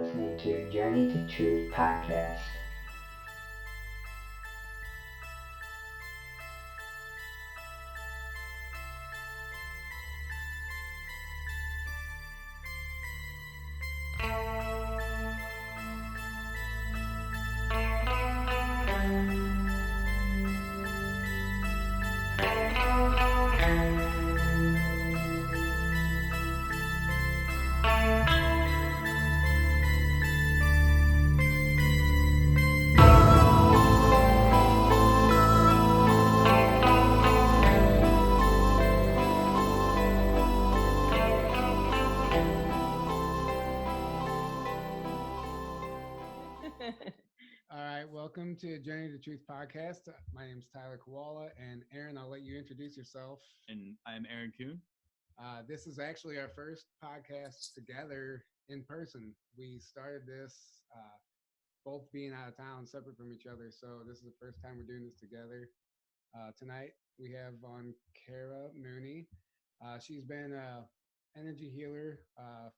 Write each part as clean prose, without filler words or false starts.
listening to Journey to Truth podcast. All right, welcome to Journey to Truth podcast. My name is Tyler Koala, and Aaron, I'll let you introduce yourself. And I'm Aaron Kuhn. This is actually our first podcast together in person. We started this both being out of town, separate from each other, so this is the first time we're doing this together. Tonight we have on Kara Mooney. She's been an energy healer,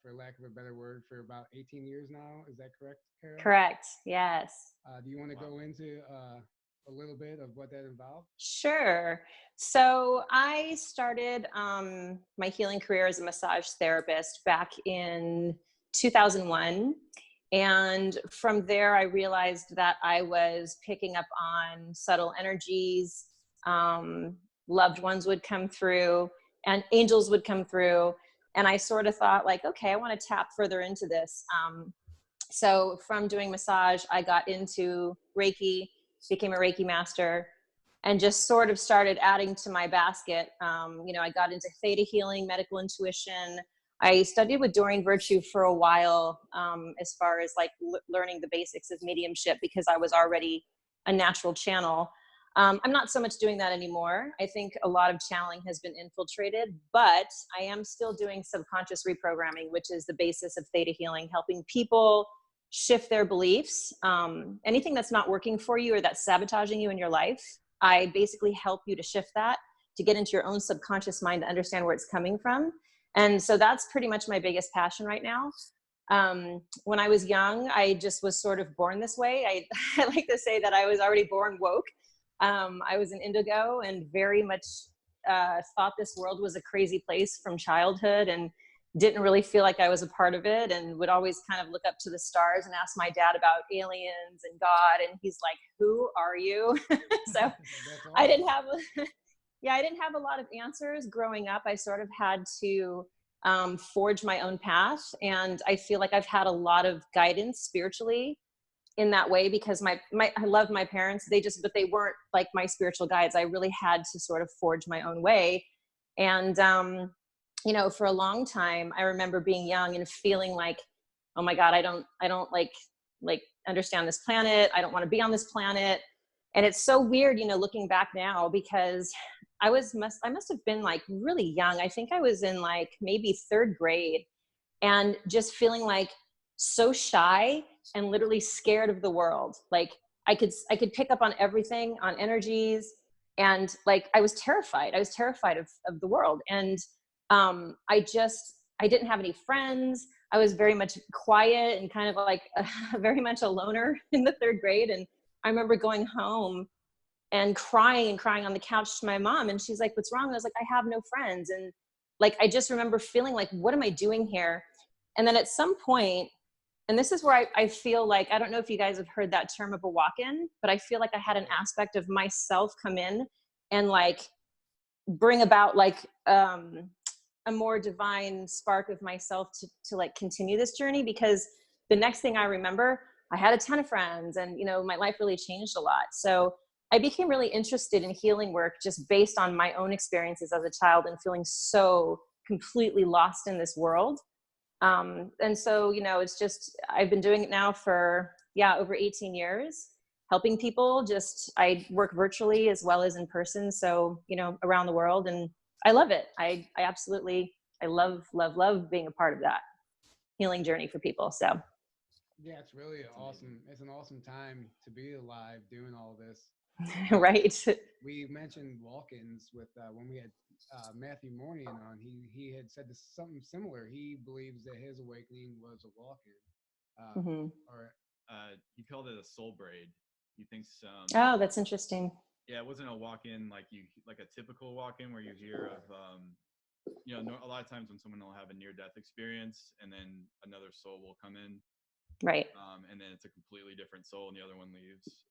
for lack of a better word, for about 18 years now. Is that correct, Kara? Correct. Yes. Do you want to go into a little bit of what that involved? Sure. So I started my healing career as a massage therapist back in 2001. And from there, I realized that I was picking up on subtle energies. Loved ones would come through and angels would come through. And I sort of thought like, okay, I want to tap further into this. So from doing massage, I got into Reiki, became a Reiki master, and just sort of started adding to my basket. I got into Theta Healing, medical intuition. I studied with Doreen Virtue for a while, as far as like learning the basics of mediumship, because I was already a natural channel. I'm not so much doing that anymore. I think a lot of channeling has been infiltrated, but I am still doing subconscious reprogramming, which is the basis of Theta Healing, helping people shift their beliefs. Anything that's not working for you or that's sabotaging you in your life, I basically help you to shift that, to get into your own subconscious mind, to understand where it's coming from. And so that's pretty much my biggest passion right now. When I was young, I just was sort of born this way. I like to say that I was already born woke. I was an indigo and very much thought this world was a crazy place from childhood, and didn't really feel like I was a part of it, and would always kind of look up to the stars and ask my dad about aliens and God. And he's like, who are you? So I didn't have, I didn't have a lot of answers growing up. I sort of had to forge my own path. And I feel like I've had a lot of guidance spiritually in that way, because I love my parents. But they weren't like my spiritual guides. I really had to sort of forge my own way. And, for a long time, I remember being young and feeling like, oh my God, I don't like understand this planet. I don't want to be on this planet. And it's so weird, looking back now, because I must have been like really young. I think I was in like maybe third grade, and just feeling like so shy and literally scared of the world. Like I could pick up on everything, on energies. And like, I was terrified of the world. And I didn't have any friends. I was very much quiet and kind of like very much a loner in the third grade. And I remember going home and crying on the couch to my mom. And she's like, what's wrong? And I was like, I have no friends. And like, I just remember feeling like, what am I doing here? And then at some point, and this is where I feel like, I don't know if you guys have heard that term of a walk-in, but I feel like I had an aspect of myself come in and like bring about like a more divine spark of myself to like continue this journey. Because the next thing I remember, I had a ton of friends, and my life really changed a lot. So I became really interested in healing work just based on my own experiences as a child and feeling so completely lost in this world. And so, it's just, I've been doing it now for, over 18 years, helping people. I work virtually as well as in person. So, around the world, and I love it. I absolutely, I love being a part of that healing journey for people. So. Yeah, it's really awesome. It's an awesome time to be alive doing all this. Right. We mentioned walk-ins with when we had Matthew Mooney on. He had said something similar. He believes that his awakening was a walk-in. Mm-hmm. Or He called it a soul braid. He thinks Oh, that's interesting. yeah, it wasn't a walk-in like a typical walk-in where you hear of a lot of times when someone will have a near-death experience and then another soul will come in, Right. and then it's a completely different soul and the other one leaves.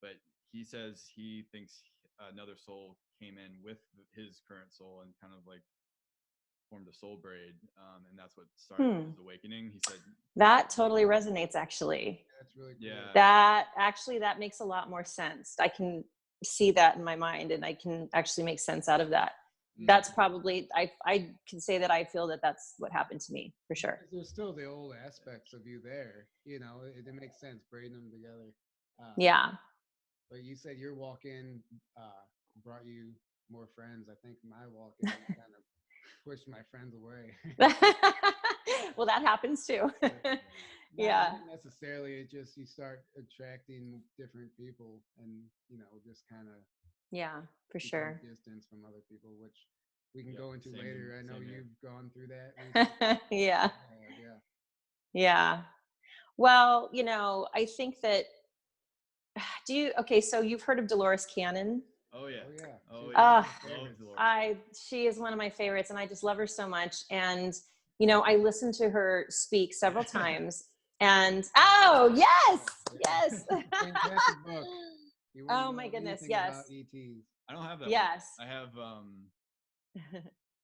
But he says he thinks another soul came in with his current soul and kind of like formed a soul braid, and that's what started his awakening. He said that totally resonates, actually. that's really cool. Yeah. That makes a lot more sense. I can see that in my mind, and I can actually make sense out of that. That's probably, I can say that I feel that that's what happened to me, for sure. There's still the old aspects of you there, it makes sense braiding them together. Yeah. But you said your walk-in brought you more friends. I think my walk-in kind of pushed my friends away. Well, that happens too. Yeah. Not necessarily. It just, you start attracting different people and, just kind of Yeah, for sure. distance from other people, which we can Yep, go into same later. I know here. you've gone through that recently. Yeah. Yeah. Yeah. Well, I think that, okay, so you've heard of Dolores Cannon? Oh yeah. Oh, yeah. Oh She's yeah. Uh, one of my favorites. She is one of my favorites, and I just love her so much. And, I listened to her speak several times, and oh, yes. Fantastic book. You wouldn't Oh know my goodness, anything about yes. ETs. I don't have that. Yes. Book.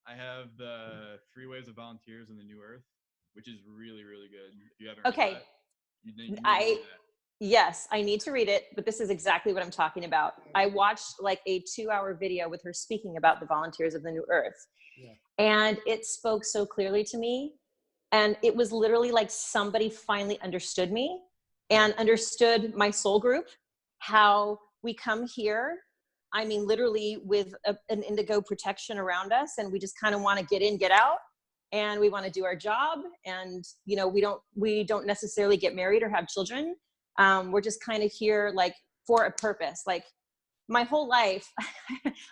I have the 3 Ways of Volunteers in the New Earth, which is really, really good. If you haven't read Okay. that, you need to read that. Yes, I need to read it, but this is exactly what I'm talking about. I watched like a 2-hour video with her speaking about the Volunteers of the New Earth. Yeah. And it spoke so clearly to me. And it was literally like somebody finally understood me and understood my soul group, how we come here. I mean, literally with an indigo protection around us, and we just kind of want to get in, get out, and we want to do our job. And, we don't necessarily get married or have children. We're just kind of here like for a purpose. Like my whole life,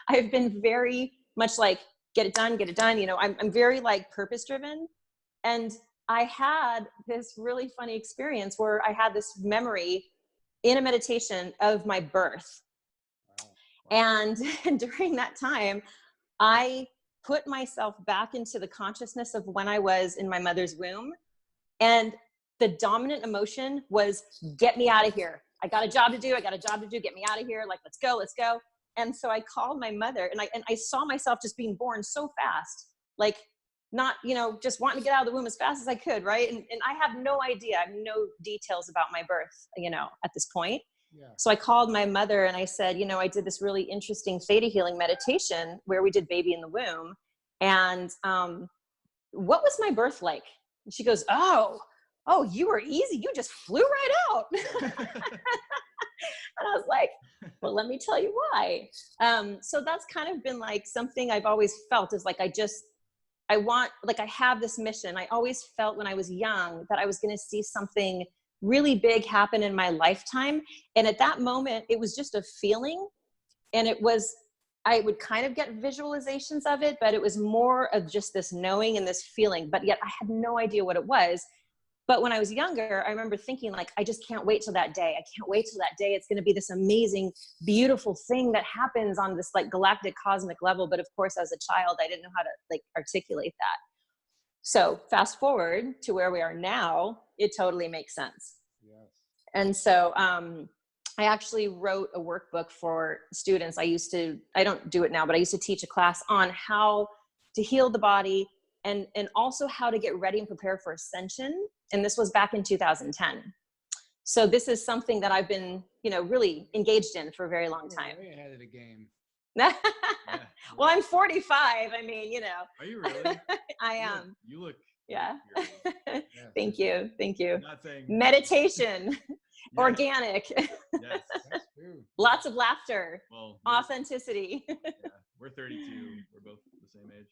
I've been very much like, get it done. I'm very like purpose driven. And I had this really funny experience where I had this memory in a meditation of my birth. And during that time, I put myself back into the consciousness of when I was in my mother's womb. And the dominant emotion was, get me out of here. I got a job to do. Get me out of here. Like, let's go. And so I called my mother, and I saw myself just being born so fast, like not, just wanting to get out of the womb as fast as I could. Right. And I have no idea. I have no details about my birth, at this point. Yeah. So I called my mother and I said, I did this really interesting Theta Healing meditation where we did baby in the womb. And what was my birth like? And she goes, oh, you were easy. You just flew right out. And I was like, well, let me tell you why. So that's kind of been like something I've always felt is like, I have this mission. I always felt when I was young that I was going to see something really big happen in my lifetime. And at that moment, it was just a feeling. And I would kind of get visualizations of it, but it was more of just this knowing and this feeling, but yet I had no idea what it was. But when I was younger, I remember thinking like, I just can't wait till that day. I can't wait till that day. It's going to be this amazing, beautiful thing that happens on this like galactic cosmic level. But of course, as a child, I didn't know how to like articulate that. So fast forward to where we are now, it totally makes sense. Yes. And so I actually wrote a workbook for students. I don't do it now, but I used to teach a class on how to heal the body and also how to get ready and prepare for ascension. And this was back in 2010. So this is something that I've been, really engaged in for a very long time. Way ahead of the game. Well, I'm 45. I mean, Are you really? I am. You look. Yeah. Yes. Thank you. I'm not saying Meditation, Yeah. organic, Yes. That's true. lots of laughter, Well, authenticity. yeah, we're 32. We're both the same age.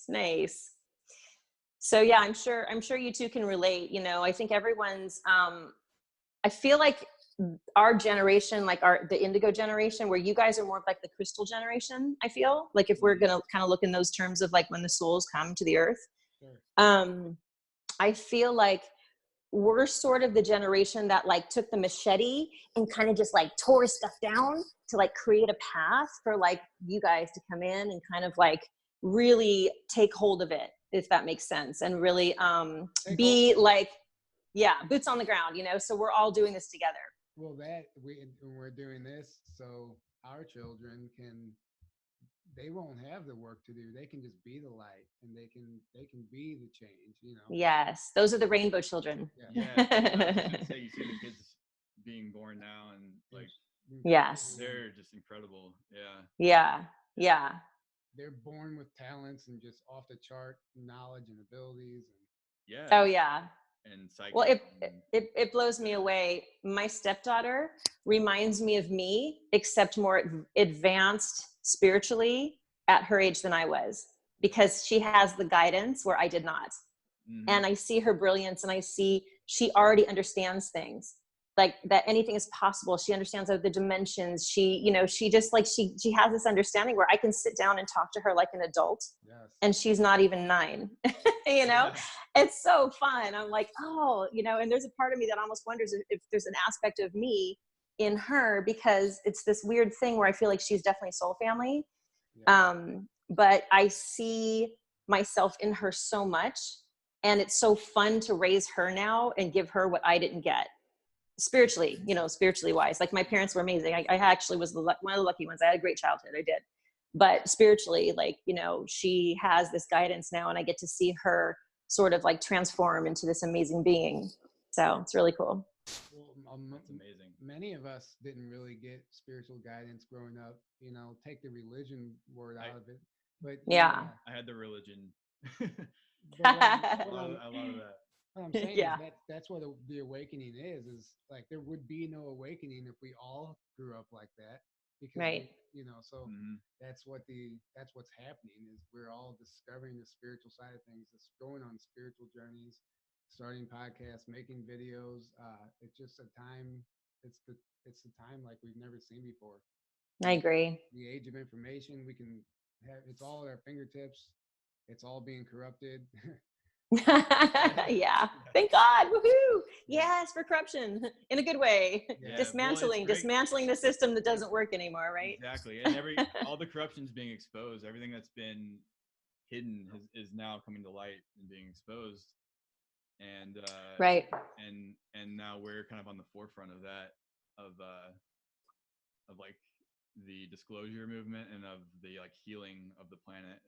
Nice. So yeah, I'm sure you two can relate. I think everyone's, I feel like our generation, like the indigo generation, where you guys are more of like the crystal generation, I feel like if we're going to kind of look in those terms of like when the souls come to the earth, Sure. I feel like we're sort of the generation that like took the machete and kind of just like tore stuff down to like create a path for like you guys to come in and kind of like really take hold of it, if that makes sense, and really be like, yeah, boots on the ground, you know, so we're all doing this together. Well, we're doing this so our children they won't have the work to do. They can just be the light, and they can be the change, you know. Yes, those are the rainbow children. Yeah, I was gonna say, you see the kids being born now, and like, yes, they're just incredible. Yeah. They're born with talents and just off the chart knowledge and abilities. And Oh yeah. And psychic. Well, it blows me away. My stepdaughter reminds me of me, except more advanced spiritually at her age than I was, because she has the guidance where I did not. Mm-hmm. And I see her brilliance, and I see she already understands things, like that anything is possible. She understands the dimensions. She, you know, she just like, she has this understanding where I can sit down and talk to her like an adult. Yes. And she's not even 9, you know, it's so fun. I'm like, oh, you know, and there's a part of me that almost wonders if there's an aspect of me in her, because it's this weird thing where I feel like she's definitely soul family. Yeah. But I see myself in her so much, and it's so fun to raise her now and give her what I didn't get. Spiritually, you know, spiritually wise, like my parents were amazing. I actually was one of the lucky ones. I had a great childhood. I did. But spiritually, like, you know, she has this guidance now, and I get to see her sort of like transform into this amazing being. So it's really cool. Well, that's amazing. Many of us didn't really get spiritual guidance growing up, you know, take the religion word out of it. But yeah, I had the religion. I love that. What I'm saying is that's what the awakening is like, there would be no awakening if we all grew up like that, because you know, so that's what's happening, is we're all discovering the spiritual side of things. It's going on spiritual journeys, starting podcasts, making videos. It's just a time. It's the time like we've never seen before. I agree. The age of information, we can have, it's all at our fingertips. It's all being corrupted. Yeah, thank God. Woohoo! Yes, for corruption in a good way. Yeah. Dismantling the system that doesn't work anymore, right? Exactly. And all the corruption's being exposed. Everything that's been hidden is now coming to light and being exposed. And right. And now we're kind of on the forefront of that, of like the disclosure movement and of the like healing of the planet.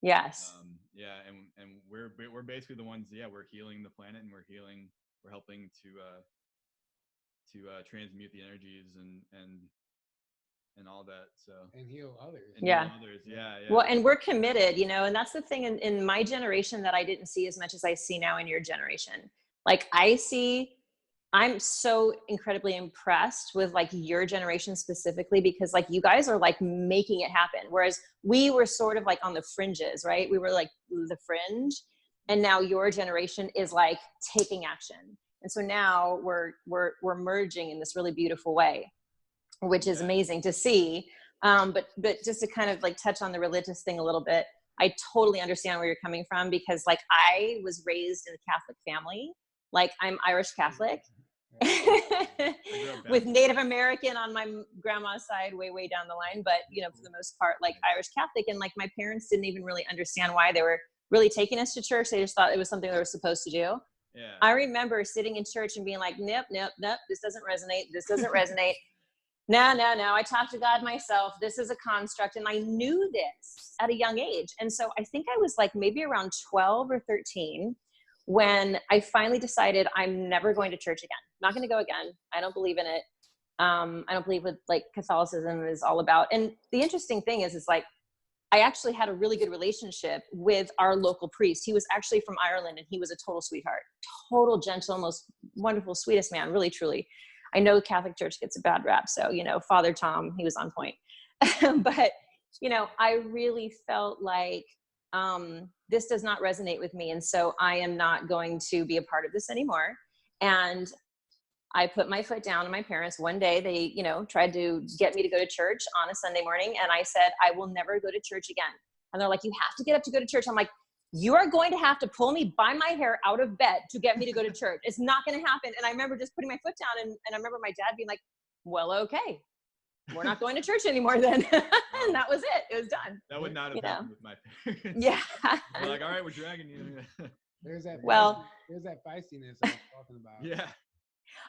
Yes. And we're basically the ones. Yeah, we're healing the planet, and we're helping to transmute the energies and all that. So and heal others. Heal others. Yeah. Well, and we're committed, you know, and that's the thing in my generation that I didn't see as much as I see now in your generation. Like I'm so incredibly impressed with like your generation specifically, because like you guys are like making it happen. Whereas we were sort of like on the fringes, right? We were like the fringe, and now your generation is like taking action. And so now we're merging in this really beautiful way, which is amazing to see. But just to kind of like touch on the religious thing a little bit, I totally understand where you're coming from, because like I was raised in a Catholic family. Like I'm Irish Catholic. With Native American on my grandma's side, way down the line, but you know, for the most part, like Irish Catholic. And like my parents didn't even really understand why they were really taking us to church. They just thought it was something they were supposed to do. Yeah. I remember sitting in church and being like, nope, this doesn't resonate. No, I talked to God myself. This is a construct. And I knew this at a young age. And so I think I was like maybe around 12 or 13 when I finally decided I'm never going to church again. Not going to go again. I don't believe in it. I don't believe what like Catholicism is all about. And the interesting thing is like, I actually had a really good relationship with our local priest. He was actually from Ireland, and he was a total sweetheart, total gentle, most wonderful, sweetest man, really, truly. I know the Catholic Church gets a bad rap. So, you know, Father Tom, he was on point. But, you know, I really felt like this does not resonate with me. And so I am not going to be a part of this anymore. And I put my foot down, and my parents, one day they, you know, tried to get me to go to church on a Sunday morning. And I said, I will never go to church again. And they're like, you have to get up to go to church. I'm like, you are going to have to pull me by my hair out of bed to get me to go to church. It's not going to happen. And I remember just putting my foot down, and I remember my dad being like, well, okay, we're not going to church anymore then. And that was it. It was done. That would not have happened with my parents. Yeah. They're like, all right, we're dragging you. There's that feistiness I was talking about. Yeah.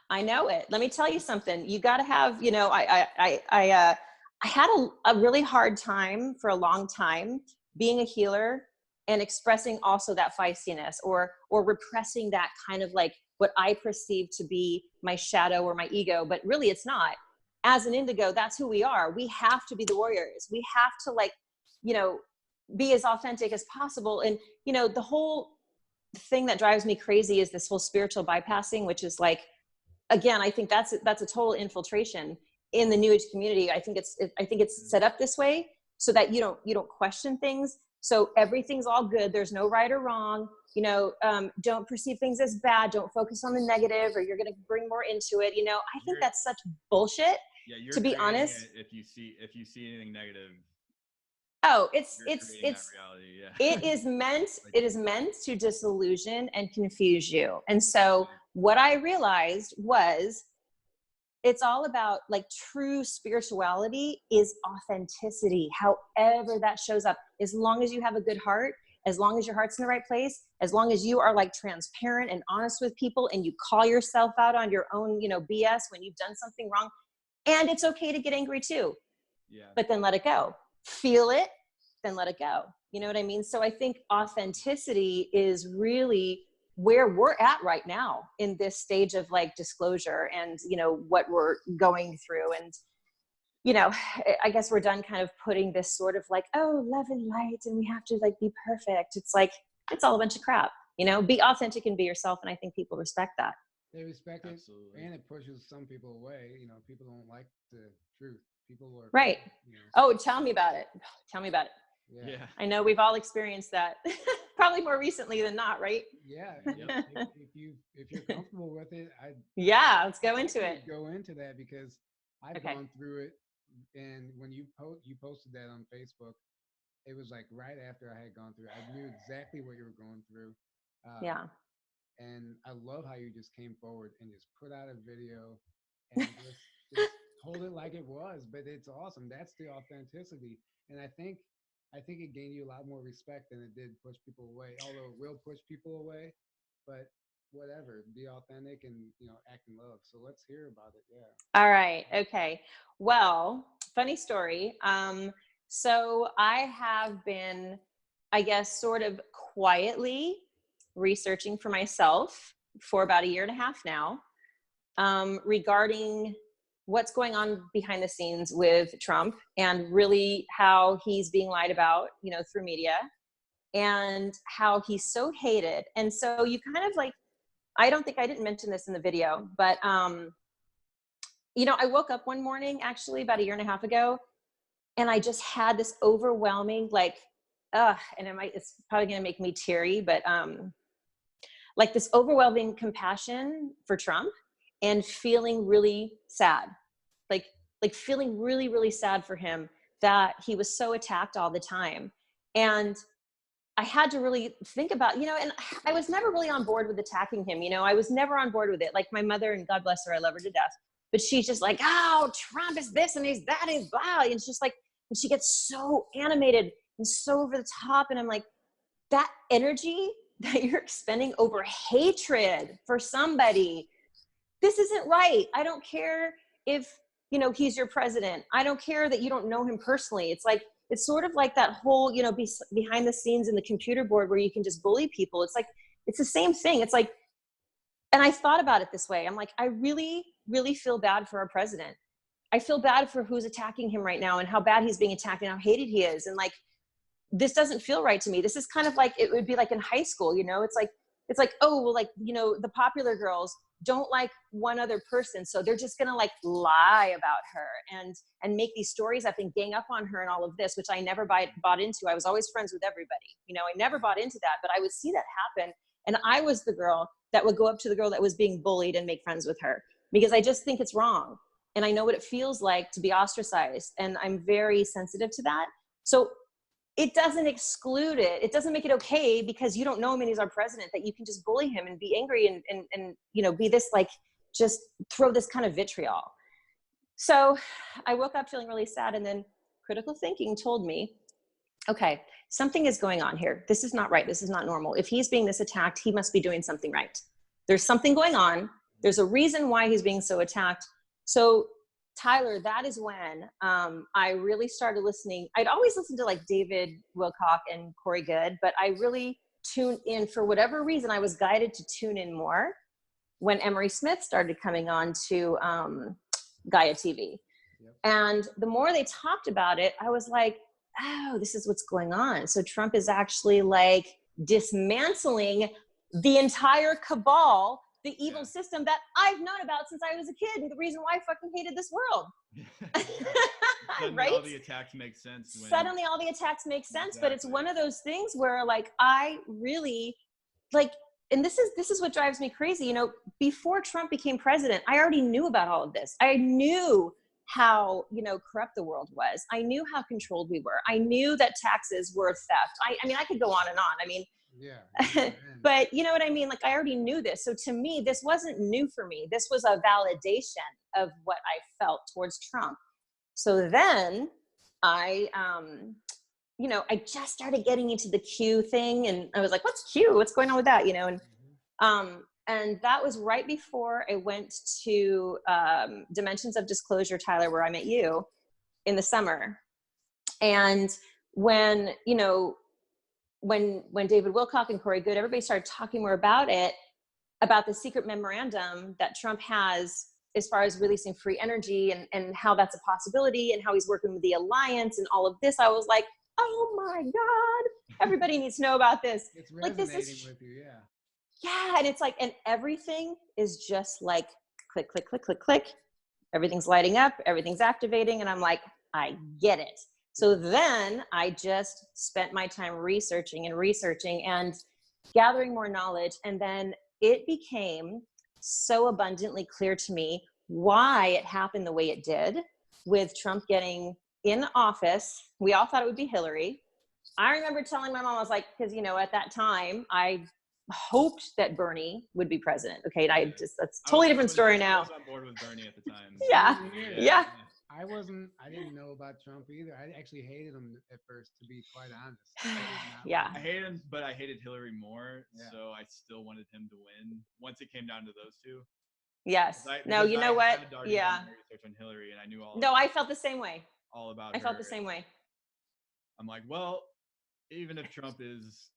I know it. Let me tell you something. You got to have, you know, I had a really hard time for a long time being a healer and expressing also that feistiness or repressing that kind of like what I perceive to be my shadow or my ego, but really it's not. As an indigo, that's who we are. We have to be the warriors. We have to, like, you know, be as authentic as possible. And, you know, the whole thing that drives me crazy is this whole spiritual bypassing, which is like, again, I think that's a total infiltration in the New Age community. I think it's set up this way so that you don't question things. So everything's all good. There's no right or wrong. You know, don't perceive things as bad. Don't focus on the negative, or you're going to bring more into it. You know, I think that's such bullshit. Yeah, you're to be honest. If you see anything negative. Oh, it's reality, yeah. it is meant to disillusion and confuse you. And so what I realized was, it's all about, like, true spirituality is authenticity, however that shows up. As long as you have a good heart, as long as your heart's in the right place, as long as you are, like, transparent and honest with people, and you call yourself out on your own, you know, BS when you've done something wrong. And it's okay to get angry too. Yeah. But then let it go. Feel it, then let it go. You know what I mean? So I think authenticity is really where we're at right now in this stage of, like, disclosure and, you know, what we're going through. And, you know, I guess we're done kind of putting this sort of like, oh, love and light, and we have to, like, be perfect. It's like, it's all a bunch of crap, you know. Be authentic and be yourself. And I think people respect that. They respect it. Absolutely. And it pushes some people away. You know, people don't like the truth. People are right. You know, oh, tell me about it. Tell me about it. Yeah. I know we've all experienced that. Probably more recently than not, right? Yeah. If you're comfortable with it, let's go into it. Go into that, because I've gone through it. And when you posted that on Facebook, it was like right after I had gone through it. I knew exactly what you were going through. Yeah. And I love how you just came forward and just put out a video and just told it like it was. But it's awesome. That's the authenticity. And I think it gained you a lot more respect than it did push people away. Although it will push people away, but whatever. Be authentic and, you know, act in love. So let's hear about it. Yeah. All right. Okay. Well, funny story. So I have been, I guess, sort of quietly researching for myself for about 1.5 years now, regarding what's going on behind the scenes with Trump, and really how he's being lied about, you know, through media, and how he's so hated. And so you kind of, like, I didn't mention this in the video, but, you know, I woke up one morning, actually about 1.5 years ago, and I just had this overwhelming, like, and it's probably going to make me teary, but, like, this overwhelming compassion for Trump, and feeling really sad, like feeling really, really sad for him that he was so attacked all the time. And I had to really think about, you know, and I was never really on board with attacking him. You know, I was never on board with it. Like, my mother, and God bless her, I love her to death, but she's just like, oh, Trump is this and he's that, and blah. And it's just like, and she gets so animated and so over the top. And I'm like, that energy that you're expending over hatred for somebody, this isn't right. I don't care if, you know, he's your president. I don't care that you don't know him personally. It's like, it's sort of like that whole, you know, behind the scenes in the computer board where you can just bully people. It's like, it's the same thing. It's like, and I thought about it this way. I'm like, I really, really feel bad for our president. I feel bad for who's attacking him right now, and how bad he's being attacked, and how hated he is. And, like, this doesn't feel right to me. This is kind of like, it would be like in high school, you know, it's like, oh, well, like, you know, the popular girls don't like one other person, so they're just gonna, like, lie about her and make these stories up and gang up on her and all of this, which I never bought into. I was always friends with everybody, you know. I never bought into that, but I would see that happen, and I was the girl that would go up to the girl that was being bullied and make friends with her, because I just think it's wrong, and I know what it feels like to be ostracized, and I'm very sensitive to that. So it doesn't exclude it. It doesn't make it okay because you don't know him and he's our president, that you can just bully him and be angry and you know, be this like, just throw this kind of vitriol. So I woke up feeling really sad, and then critical thinking told me, okay, something is going on here. This is not right. This is not normal. If he's being this attacked, he must be doing something right. There's something going on. There's a reason why he's being so attacked. So Tyler, that is when I really started listening. I'd always listened to like David Wilcock and Corey Good, but I really tuned in for whatever reason. I was guided to tune in more when Emery Smith started coming on to Gaia TV. Yep. And the more they talked about it, I was like, oh, this is what's going on. So Trump is actually like dismantling the entire cabal, the evil system that I've known about since I was a kid, and the reason why I fucking hated this world. Suddenly right? all the attacks make sense. Suddenly all the attacks make sense, Exactly. but it's one of those things where like, I really like, and this is what drives me crazy. You know, before Trump became president, I already knew about all of this. I knew how, you know, corrupt the world was. I knew how controlled we were. I knew that taxes were theft. I mean, I could go on and on. I mean, yeah. but you know what I mean? Like, I already knew this. So to me, this wasn't new for me. This was a validation of what I felt towards Trump. So then I, you know, I just started getting into the Q thing, and I was like, what's Q? What's going on with that? You know, and that was right before I went to Dimensions of Disclosure, Tyler, where I met you in the summer. And when, you know, when David Wilcock and Corey Good, everybody started talking more about it, about the secret memorandum that Trump has as far as releasing free energy and how that's a possibility and how he's working with the alliance and all of this, I was like, oh my God, everybody needs to know about this. It's like, resonating this is, with you, yeah. yeah, and it's like, and everything is just like click, click, click, click, click. Everything's lighting up, everything's activating, and I'm like, I get it. So then I just spent my time researching and gathering more knowledge. And then it became so abundantly clear to me why it happened the way it did with Trump getting in office. We all thought it would be Hillary. I remember telling my mom, I was like, because, you know, at that time, I hoped that Bernie would be president. Okay. And that's a totally different story now. I was on board with Bernie at the time. Yeah. I didn't know about Trump either. I actually hated him at first, to be quite honest. Yeah. I hated him, but I hated Hillary more. Yeah. So I still wanted him to win once it came down to those two. Yes. No, you know what? Yeah. Research on Hillary, and I knew all. No, I felt the same way. All about. I felt the same way. I'm like, well, even if Trump is,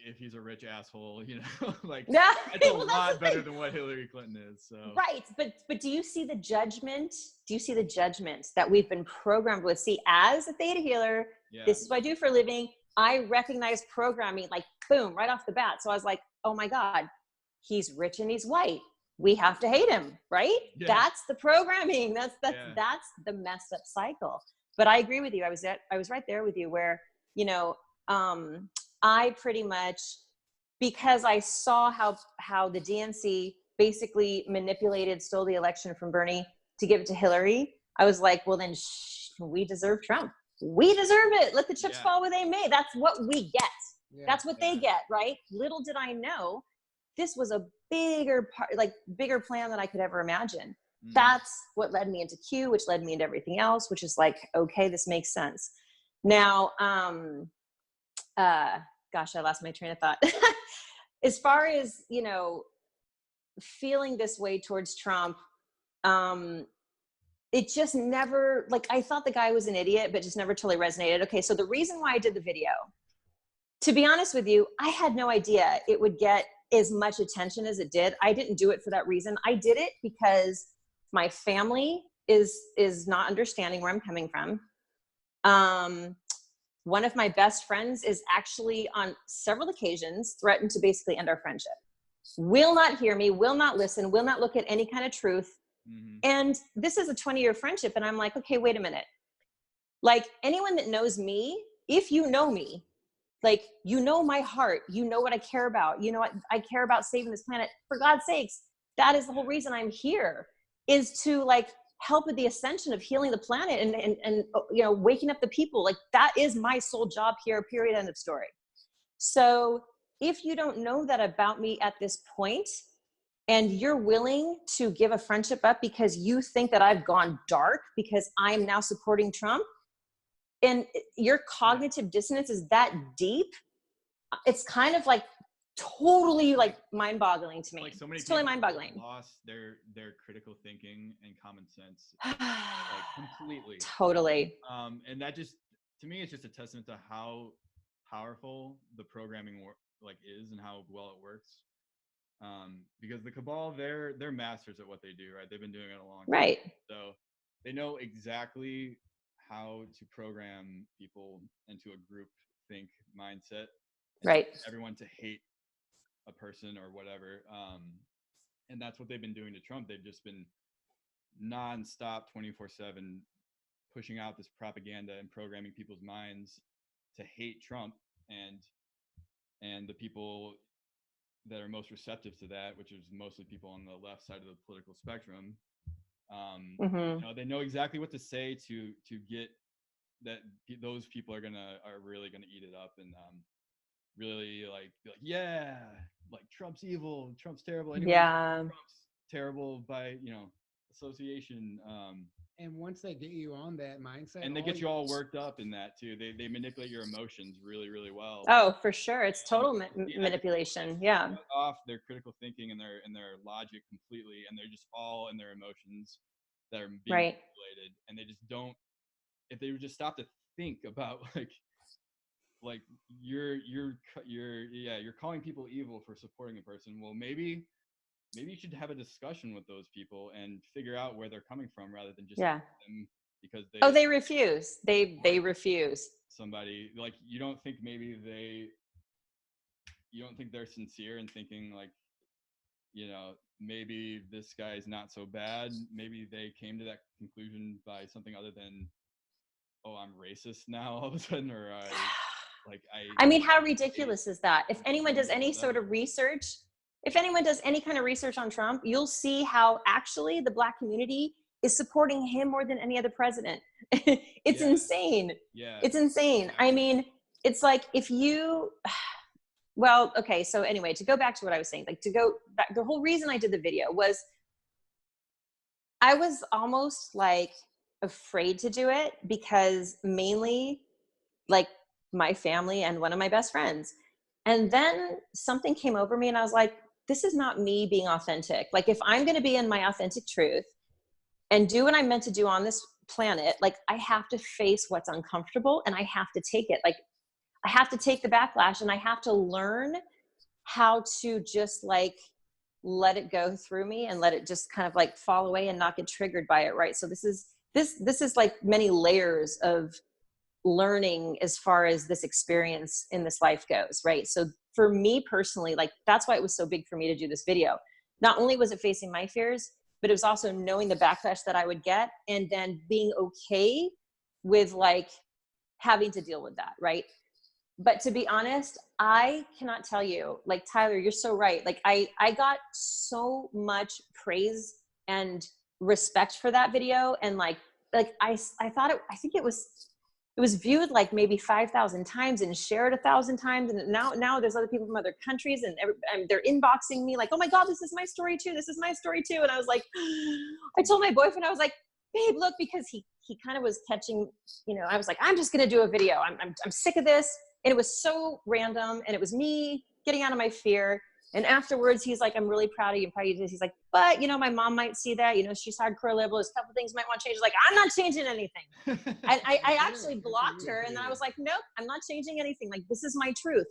if he's a rich asshole, you know, like that's a lot better than what Hillary Clinton is. So right, but do you see the judgment? Do you see the judgment that we've been programmed with? See, as a Theta healer, this is what I do for a living. I recognize programming, like boom, right off the bat. So I was like, oh my God, he's rich and he's white. We have to hate him, right? Yeah. That's the programming. That's the messed up cycle. But I agree with you. I was right there with you, where, you know, I pretty much, because I saw how the DNC basically stole the election from Bernie to give it to Hillary. I was like, well then we deserve Trump. We deserve it. Let the chips fall where they may. That's what we get. Yeah. That's what they get, right? Little did I know this was a bigger plan than I could ever imagine. That's what led me into Q, which led me into everything else, which is like, okay, this makes sense. Now, gosh, I lost my train of thought. As far as, you know, feeling this way towards Trump, it just never, like, I thought the guy was an idiot, but just never totally resonated. Okay, so the reason why I did the video, to be honest with you, I had no idea it would get as much attention as it did. I didn't do it for that reason. I did it because my family is not understanding where I'm coming from. One of my best friends is actually on several occasions threatened to basically end our friendship. Will not hear me, will not listen, will not look at any kind of truth. Mm-hmm. And this is a 20-year friendship. And I'm like, okay, wait a minute. Like, anyone that knows me, if you know me, like, you know my heart, you know what I care about. You know, I care about saving this planet. For God's sakes, that is the whole reason I'm here, is to like help with the ascension of healing the planet and you know, waking up the people. Like, that is my sole job here, period, end of story. So if you don't know that about me at this point, and you're willing to give a friendship up because you think that I've gone dark because I'm now supporting Trump, and your cognitive dissonance is that deep, it's kind of like totally like mind-boggling to me. Like, so many it's totally people mind-boggling. lost their critical thinking and common sense, like, completely. Totally. And that just, to me, it's just a testament to how powerful the programming like is and how well it works. Because the cabal, they're masters at what they do, right? They've been doing it a long time. Right. So they know exactly how to program people into a group think mindset, and Right. everyone to hate a person or whatever. And that's what they've been doing to Trump. They've just been nonstop 24/7 pushing out this propaganda and programming people's minds to hate Trump, and the people that are most receptive to that, which is mostly people on the left side of the political spectrum, you know, they know exactly what to say to get that those people are really gonna eat it up, and really like be like, yeah, like Trump's evil, Trump's terrible. Anybody Trump's terrible by, you know, association. And once they get you on that mindset, and they get you all worked up in that too. They manipulate your emotions really, really well. Oh, for sure. It's total manipulation. Yeah. Cut off their critical thinking and their logic completely, and they're just all in their emotions that are being manipulated. And they just don't. If they would just stop to think about like you're calling people evil for supporting a person. Well, maybe you should have a discussion with those people and figure out where they're coming from, rather than just them because they refuse. They refuse. Somebody, like, you don't think they're sincere in thinking, like, you know, maybe this guy's not so bad. Maybe they came to that conclusion by something other than, oh, I'm racist now all of a sudden, or I mean, how ridiculous is that? If anyone does any sort of research, if anyone does any kind of research on Trump, you'll see how actually the Black community is supporting him more than any other president. It's insane. Yeah. It's insane. Exactly. I mean, it's like if you, well, okay. So anyway, to go back to what I was saying, like to go back, the whole reason I did the video was I was almost like afraid to do it because mainly like my family and one of my best friends. And then something came over me and I was like, this is not me being authentic. Like if I'm going to be in my authentic truth and do what I'm meant to do on this planet, like I have to face what's uncomfortable and I have to take it. Like I have to take the backlash and I have to learn how to just like let it go through me and let it just kind of like fall away and not get triggered by it. Right. So this is like many layers of learning as far as this experience in this life goes. Right. So for me personally, like that's why it was so big for me to do this video. Not only was it facing my fears, but it was also knowing the backlash that I would get and then being okay with like having to deal with that. Right. But to be honest, I cannot tell you, like, Tyler, you're so right. Like I got so much praise and respect for that video. And like I thought I think it was viewed like maybe 5,000 times and shared 1,000 times. And now there's other people from other countries and they're inboxing me like, oh my God, this is my story too. This is my story too. And I was like, I told my boyfriend, I was like, babe, look, because he kind of was catching, you know, I was like, I'm just going to do a video. I'm sick of this. And it was so random. And it was me getting out of my fear. And afterwards, he's like, I'm really proud of you. I'm proud of you. He's like, but, you know, my mom might see that. You know, she's hardcore liberal. There's a couple things might want to change. Like, I'm not changing anything. And I actually blocked her. And then I was like, nope, I'm not changing anything. Like, this is my truth.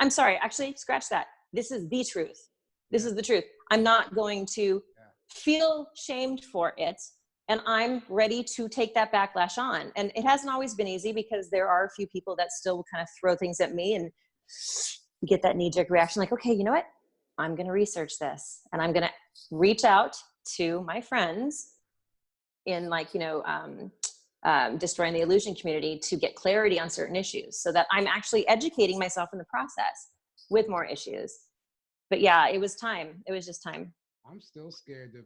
I'm sorry, actually, scratch that. This is the truth. This is the truth. I'm not going to feel shamed for it. And I'm ready to take that backlash on. And it hasn't always been easy because there are a few people that still kind of throw things at me and get that knee-jerk reaction. Like, okay, you know what? I'm going to research this and I'm going to reach out to my friends in like, you know, Destroying the Illusion community to get clarity on certain issues so that I'm actually educating myself in the process with more issues. But yeah, it was time. It was just time. I'm still scared to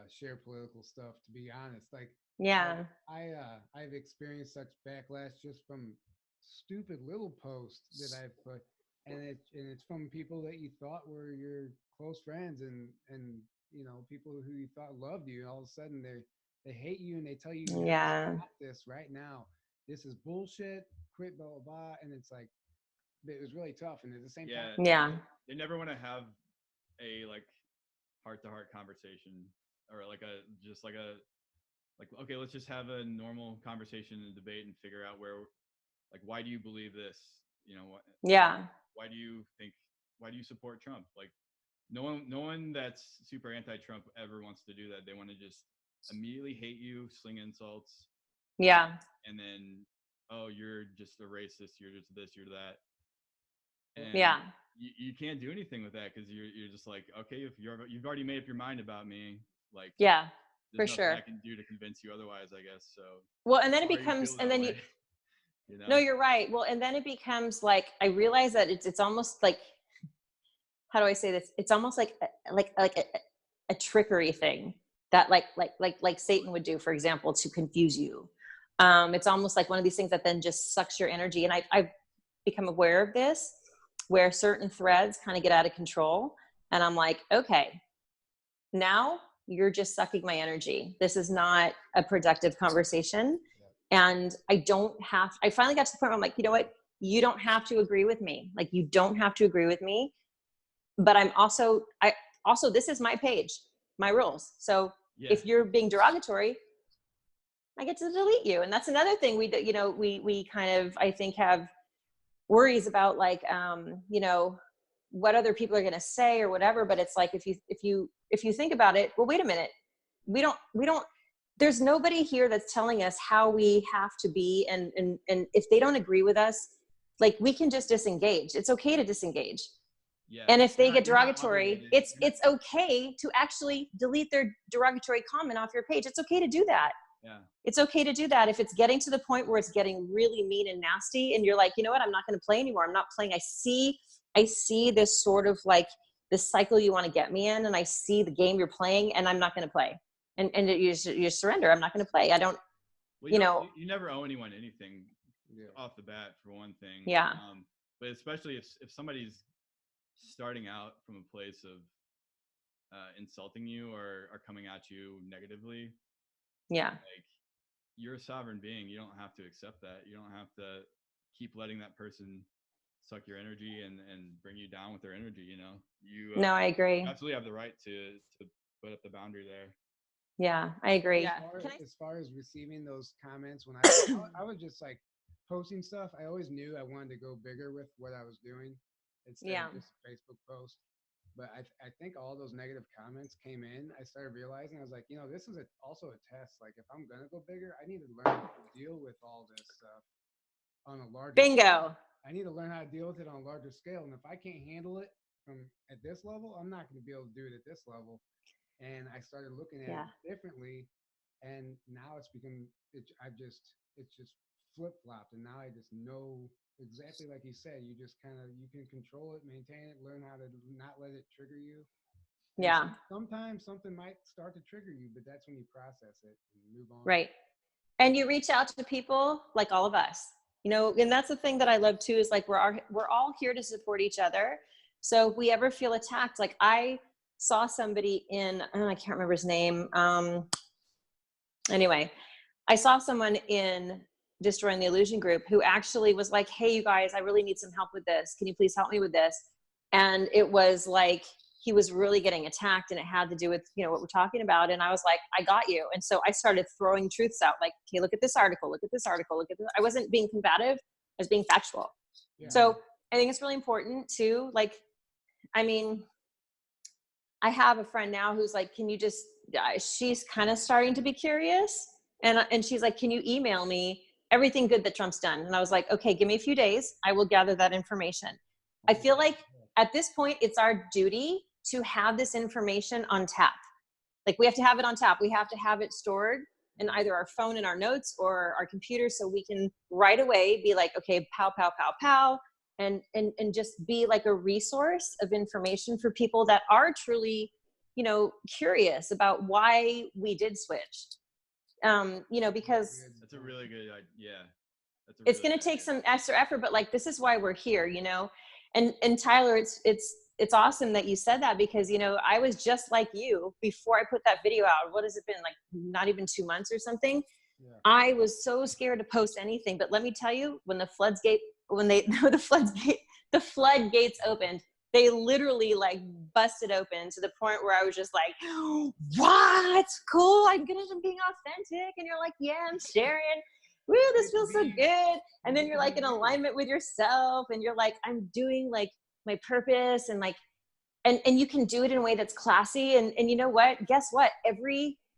share political stuff, to be honest. Like, Yeah. I've experienced such backlash just from stupid little posts that I've put, and it's from people that you thought were your close friends, and people who you thought loved you. And all of a sudden they hate you, and they tell you you have to Yeah. stop this right now. This is bullshit. Quit, blah blah blah. And it's like, it was really tough. And at the same time, Yeah. Yeah. They never want to have a like heart-to-heart conversation, or like okay, let's just have a normal conversation and debate and figure out like, why do you believe this? What? Yeah. Why do you support Trump? Like, no one that's super anti-Trump ever wants to do that. They want to just immediately hate you, sling insults, Yeah. and then, oh, you're just a racist, you're just this, you're that. And Yeah. you can't do anything with that, because you're just like, okay, if you've already made up your mind about me, like, Yeah. there's For nothing sure. I can do to convince you otherwise, I guess. So Well, and then it sorry you becomes, feel and that then way. no, you're right. Well, and then it becomes like, I realize that it's almost like, how do I say this? It's almost like a trickery thing that like Satan would do, for example, to confuse you. It's almost like one of these things that then just sucks your energy. And I've become aware of this, where certain threads kind of get out of control. And I'm like, okay, now you're just sucking my energy. This is not a productive conversation. And I finally got to the point where I'm like, you know what? You don't have to agree with me. Like, you don't have to agree with me. But I also, this is my page, my rules. So Yeah. if you're being derogatory, I get to delete you. And that's another thing we kind of, I think, have worries about, like, what other people are going to say or whatever. But it's like, if you think about it, well, wait a minute, we don't, there's nobody here that's telling us how we have to be. And if they don't agree with us, like, we can just disengage. It's okay to disengage. Yeah. And if they get You're not derogatory, obligated. it's okay to actually delete their derogatory comment off your page. It's okay to do that. Yeah. It's okay to do that. If it's getting to the point where it's getting really mean and nasty, and you're like, you know what, I'm not going to play anymore. I'm not playing. I see this sort of like this cycle you want to get me in, and I see the game you're playing, and I'm not going to play. And you surrender. I'm not going to play. I don't, Well, you never owe anyone anything off the bat, for one thing. Yeah. But especially if somebody's starting out from a place of insulting you or coming at you negatively, Yeah. like, you're a sovereign being. You don't have to accept that. You don't have to keep letting that person suck your energy and bring you down with their energy. You No, I agree. absolutely have the right to put up the boundary there. Yeah, I agree. As far as receiving those comments, when I was just like posting stuff, I always knew I wanted to go bigger with what I was doing instead of just a Facebook post. But I think all those negative comments came in. I started realizing, I was like, this is also a test. Like, if I'm going to go bigger, I need to learn how to deal with all this stuff on a larger Bingo. scale. I need to learn how to deal with it on a larger scale. And if I can't handle it at this level, I'm not going to be able to do it at this level. And I started looking at it differently. And now it's just flip-flopped. And now I just know exactly, like you said, you can control it, maintain it, learn how to not let it trigger you. And Yeah. sometimes something might start to trigger you, but that's when you process it and move on. Right. And you reach out to people like all of us, and that's the thing that I love too, is like, we're all here to support each other. So if we ever feel attacked, like, I saw somebody I can't remember his name. Anyway, I saw someone in Destroying the Illusion group who actually was like, hey, you guys, I really need some help with this. Can you please help me with this? And it was like, he was really getting attacked, and it had to do with, what we're talking about. And I was like, I got you. And so I started throwing truths out, like, okay, look at this article, look at this article, look at this. I wasn't being combative, I was being factual. Yeah. So I think it's really important too. Like, I mean, I have a friend now who's like, can you just, she's kind of starting to be curious. And she's like, can you email me everything good that Trump's done? And I was like, okay, give me a few days. I will gather that information. I feel like at this point, it's our duty to have this information on tap. Like, we have to have it on tap. We have to have it stored in either our phone in our notes or our computer, so we can right away be like, okay, pow, pow, pow, pow. And just be like a resource of information for people that are truly curious about why we did switch. Because That's a really good yeah. That's a it's really going good to take idea. some extra effort, but like, this is why we're here, and Tyler, it's awesome that you said that, because, I was just like you before I put that video out. What has it been, like, not even 2 months or something? Yeah. I was so scared to post anything, but let me tell you, when the the floodgates opened, they literally like busted open to the point where I was just like, what? Cool. I'm being authentic. And you're like, yeah, I'm sharing. Woo, this feels so good. And then you're like in alignment with yourself, and you're like, I'm doing like my purpose, and like, and you can do it in a way that's classy. And you know what? Guess what?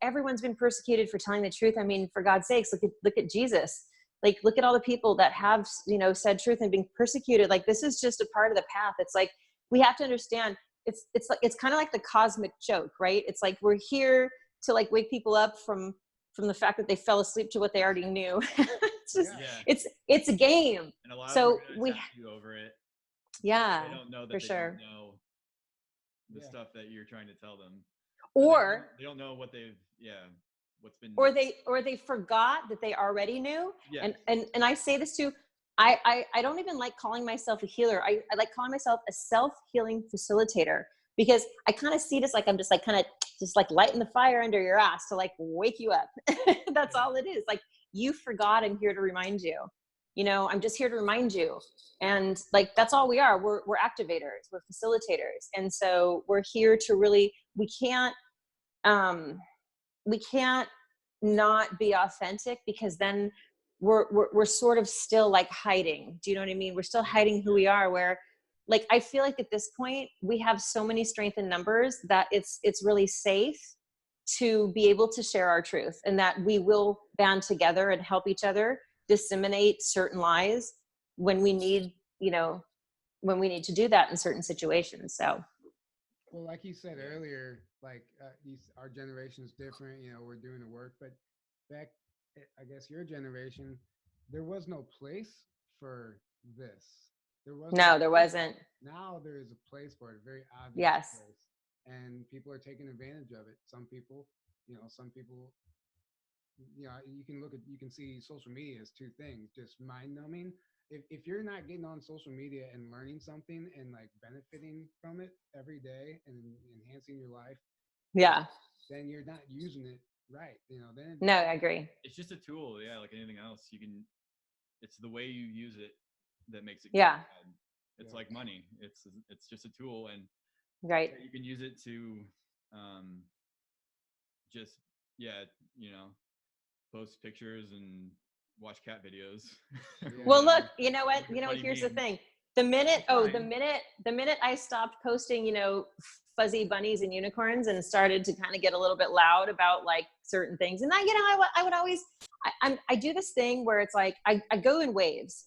Everyone's been persecuted for telling the truth. I mean, for God's sakes, look at Jesus. Like, look at all the people that have, said truth and being persecuted. Like, this is just a part of the path. It's like, we have to understand, it's kind of like the cosmic joke, right? It's like, we're here to like wake people up from the fact that they fell asleep to what they already knew. It's just, it's a game. And a lot So of them are gonna attack you over it. Yeah, They don't know that for they sure. don't know the stuff that you're trying to tell them. Or they don't know what what's been, or they forgot that they already knew. Yes. And I say this too, I don't even like calling myself a healer. I like calling myself a self-healing facilitator, because I kind of see this like I'm just like kind of just like lighting the fire under your ass to like wake you up. That's all it is. Like, you forgot, I'm here to remind you. I'm just here to remind you. And like, that's all we are. We're activators, we're facilitators. And so we're here to really, we can't not be authentic, because then we're sort of still like hiding. Do you know what I mean? We're still hiding who we are, where like, I feel like at this point we have so many strength in numbers that it's really safe to be able to share our truth, and that we will band together and help each other disseminate certain lies when we need, to do that in certain situations. So, well, like you said earlier, like our generation is different. We're doing the work, but back, I guess your generation, there was no place for this. there wasn't. Now there is a place for it, a very obvious Yes. place, and people are taking advantage of it. Some people, you can see social media as two things: just mind numbing. If you're not getting on social media and learning something and like benefiting from it every day and enhancing your life, Yeah. then you're not using it right. Then No, I agree. it's just a tool. Yeah, like anything else, it's the way you use it that makes it Yeah. bad. It's like money. It's just a tool, and Right. you can use it to just post pictures and watch cat videos. Well, look, you know what? Funny Here's the memes. thing. The minute Fine. I stopped posting, fuzzy bunnies and unicorns, and started to kind of get a little bit loud about like certain things. And I would always, I do this thing where it's like, I go in waves.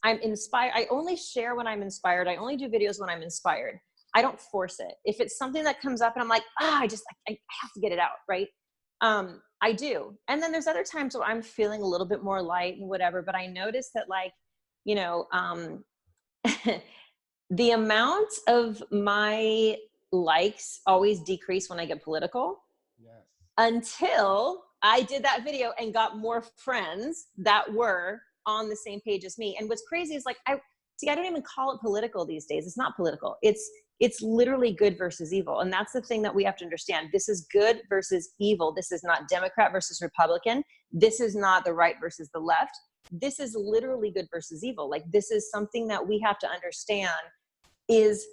I'm inspired. I only share when I'm inspired. I only do videos when I'm inspired. I don't force it. If it's something that comes up and I'm like, I have to get it out. Right. I do. And then there's other times where I'm feeling a little bit more light and whatever, but I notice that like, the amount of my likes always decrease when I get political. Yes. Until I did that video and got more friends that were on the same page as me. And what's crazy is like, I don't even call it political these days. It's not political. It's literally good versus evil. And that's the thing that we have to understand. This is good versus evil. This is not Democrat versus Republican. This is not the right versus the left. This is literally good versus evil. Like, this is something that we have to understand is,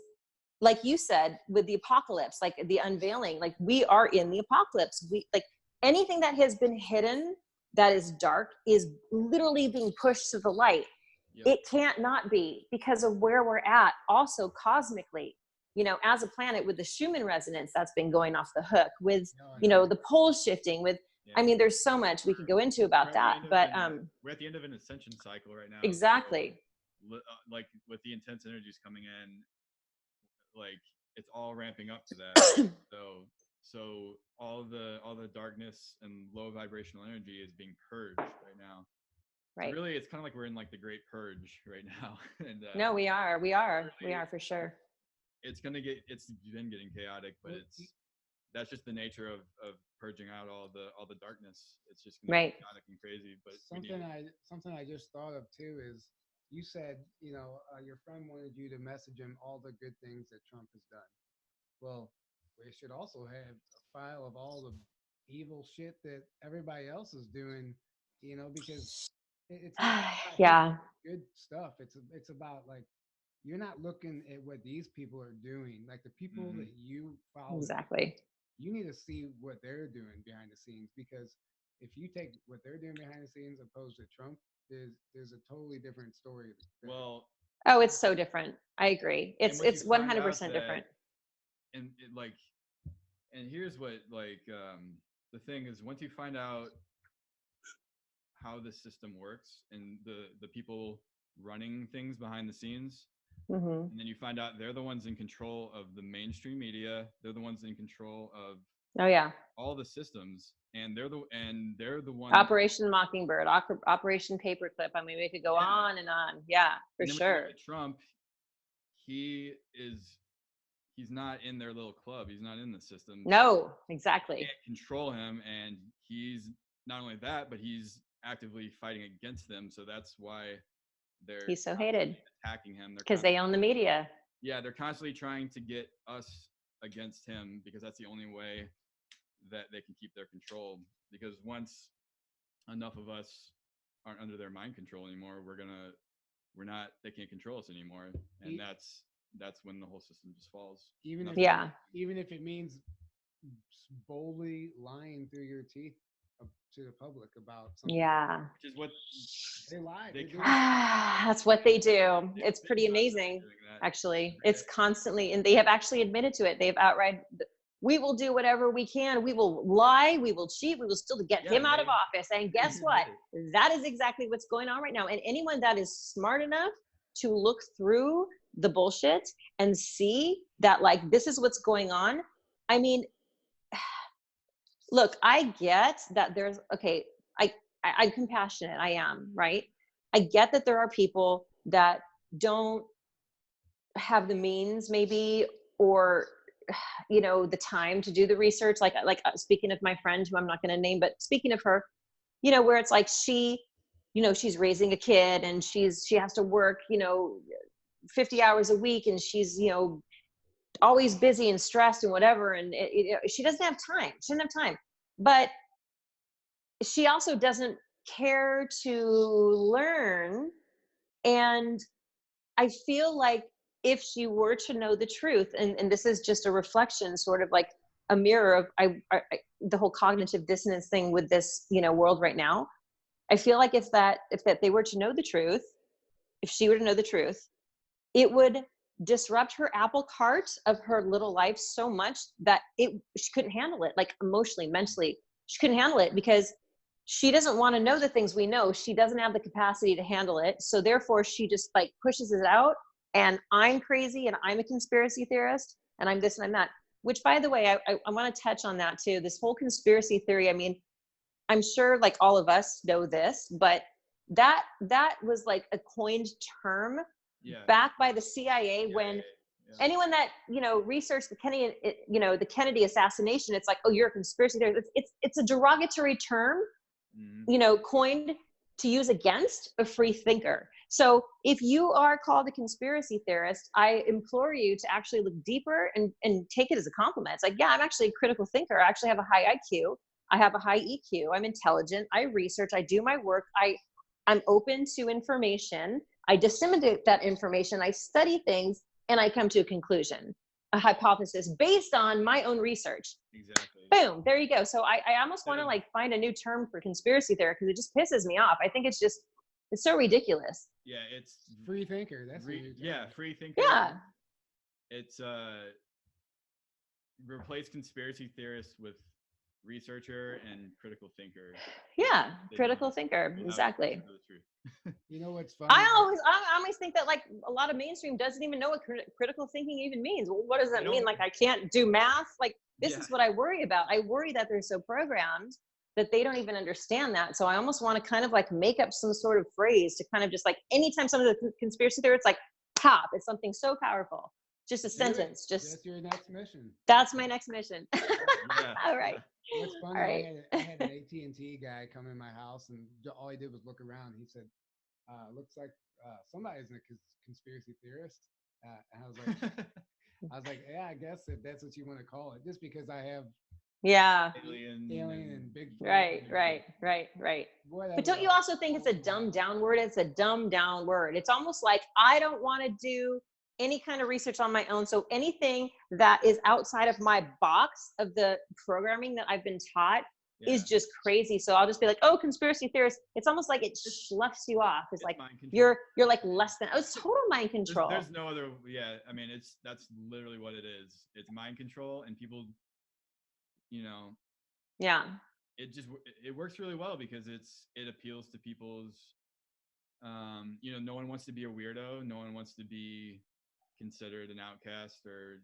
like you said, with the apocalypse, like the unveiling, like we are in the apocalypse. We like anything that has been hidden that is dark is literally being pushed to the light. Yep. It can't not be, because of where we're at also cosmically, as a planet, with the Schumann resonance that's been going off the hook, with, the pole shifting, with, I mean, there's so much we could go into about that, but we're at the end of an ascension cycle right now. Exactly. So, like with the intense energies coming in, like it's all ramping up to that. so all the darkness and low vibrational energy is being purged right now. Right. So really, it's kind of like we're in like the great purge right now. And no, we are for sure. It's been getting chaotic, but that's just the nature of purging out all the darkness. It's just gonna Right. be chaotic and crazy. But Something I just thought of too is you said, your friend wanted you to message him all the good things that Trump has done. Well, we should also have a file of all the evil shit that everybody else is doing, because it's not about Yeah. good stuff. It's about like you're not looking at what these people are doing. Like the people that you follow, Exactly. you need to see what they're doing behind the scenes, because if you take what they're doing behind the scenes opposed to Trump, there's a totally different story there. well, Oh, it's so different. I agree. and It's once you find out 100% that- different. and here's what the thing is, once you find out how the system works and the people running things behind the scenes, Hmm. and then you find out they're the ones in control of the mainstream media, they're the ones in control of Oh yeah. all the systems, and they're the ones. Operation Mockingbird, Operation Paperclip. I mean, we could go Yeah. on and on. Yeah, for And then when you sure. look at Trump, he's not in their little club. He's not in the system. No, You exactly. can't control him, and he's not only that, but he's actively fighting against them. So that's why He's so constantly hated attacking him. because they own the media. Yeah, they're constantly trying to get us against him because that's the only way that they can keep their control. Because once enough of us aren't under their mind control anymore, they can't control us anymore, and that's when the whole system just falls. Even if it means boldly lying through your teeth to the public about something. Yeah. Which is what they lie. That's what they do. It's pretty amazing, actually. It's constantly, and they have actually admitted to it. They've outright, we will do whatever we can. We will lie. We will cheat. We will still get him out of office. And guess what? That is exactly what's going on right now. And anyone that is smart enough to look through the bullshit and see that, like, this is what's going on. I mean, look, I get that there's, okay, I'm compassionate. I am, right? I get that there are people that don't have the means maybe, or, the time to do the research. Like speaking of my friend who I'm not going to name, but speaking of her, where it's like she's raising a kid and she has to work, 50 hours a week, and she's, always busy and stressed and whatever. And she doesn't have time. She doesn't have time, but she also doesn't care to learn. And I feel like if she were to know the truth, and this is just a reflection, sort of like a mirror of the whole cognitive dissonance thing with this, world right now. I feel like if they were to know the truth, if she were to know the truth, it would disrupt her apple cart of her little life so much that she couldn't handle it, like emotionally, mentally. She couldn't handle it because she doesn't want to know the things we know. She doesn't have the capacity to handle it. So therefore she just like pushes it out, and I'm crazy and I'm a conspiracy theorist and I'm this and I'm that, which, by the way, I want to touch on that too. This whole conspiracy theory. I mean, I'm sure like all of us know this, but that was like a coined term back by the CIA when anyone that, researched the Kennedy assassination, it's like, oh, you're a conspiracy theorist. It's a derogatory term, coined to use against a free thinker. So if you are called a conspiracy theorist, I implore you to actually look deeper and take it as a compliment. It's like, yeah, I'm actually a critical thinker. I actually have a high IQ. I have a high EQ. I'm intelligent. I research. I do my work. I'm open to information. I disseminate that information. I study things, and I come to a conclusion, a hypothesis based on my own research. Exactly. Boom. There you go. So I almost want to like find a new term for conspiracy theory, because it just pisses me off. I think it's so ridiculous. Yeah, it's free thinker. That's free thinker. Yeah. It's replace conspiracy theorist with researcher and critical thinker. Yeah, critical thinker. Exactly. You know what's funny? I always think that like a lot of mainstream doesn't even know what critical thinking even means. Well, what does that mean? Like, I can't do math? Like, this is what I worry about. I worry that they're so programmed that they don't even understand that. So I almost want to kind of like make up some sort of phrase to kind of just like, anytime some of the conspiracy theory, it's like, pop, it's something so powerful. Just a Do it. sentence. Just That's your next mission. that's my next mission. Yeah. All right. What's funny, All right. I had an AT&T guy come in my house, and all he did was look around. He said, looks like somebody's a conspiracy theorist. And I was like, yeah, I guess if that's what you want to call it, just because I have Yeah. Alien and Bigfoot. Right. Whatever But don't you else. also think it's a dumbed down word? It's a dumbed down word. It's almost like I don't want to do any kind of research on my own. So anything that is outside of my box of the programming that I've been taught is just crazy. So I'll just be like, oh, conspiracy theorists. It's almost like it sloughs you off. It's like mind control. you're like less than. Oh, it's total mind control. There's no other. Yeah, I mean, that's literally what it is. It's mind control, and people, you know, Yeah. it works really well because it appeals to people's, you know, no one wants to be a weirdo. No one wants to be considered an outcast or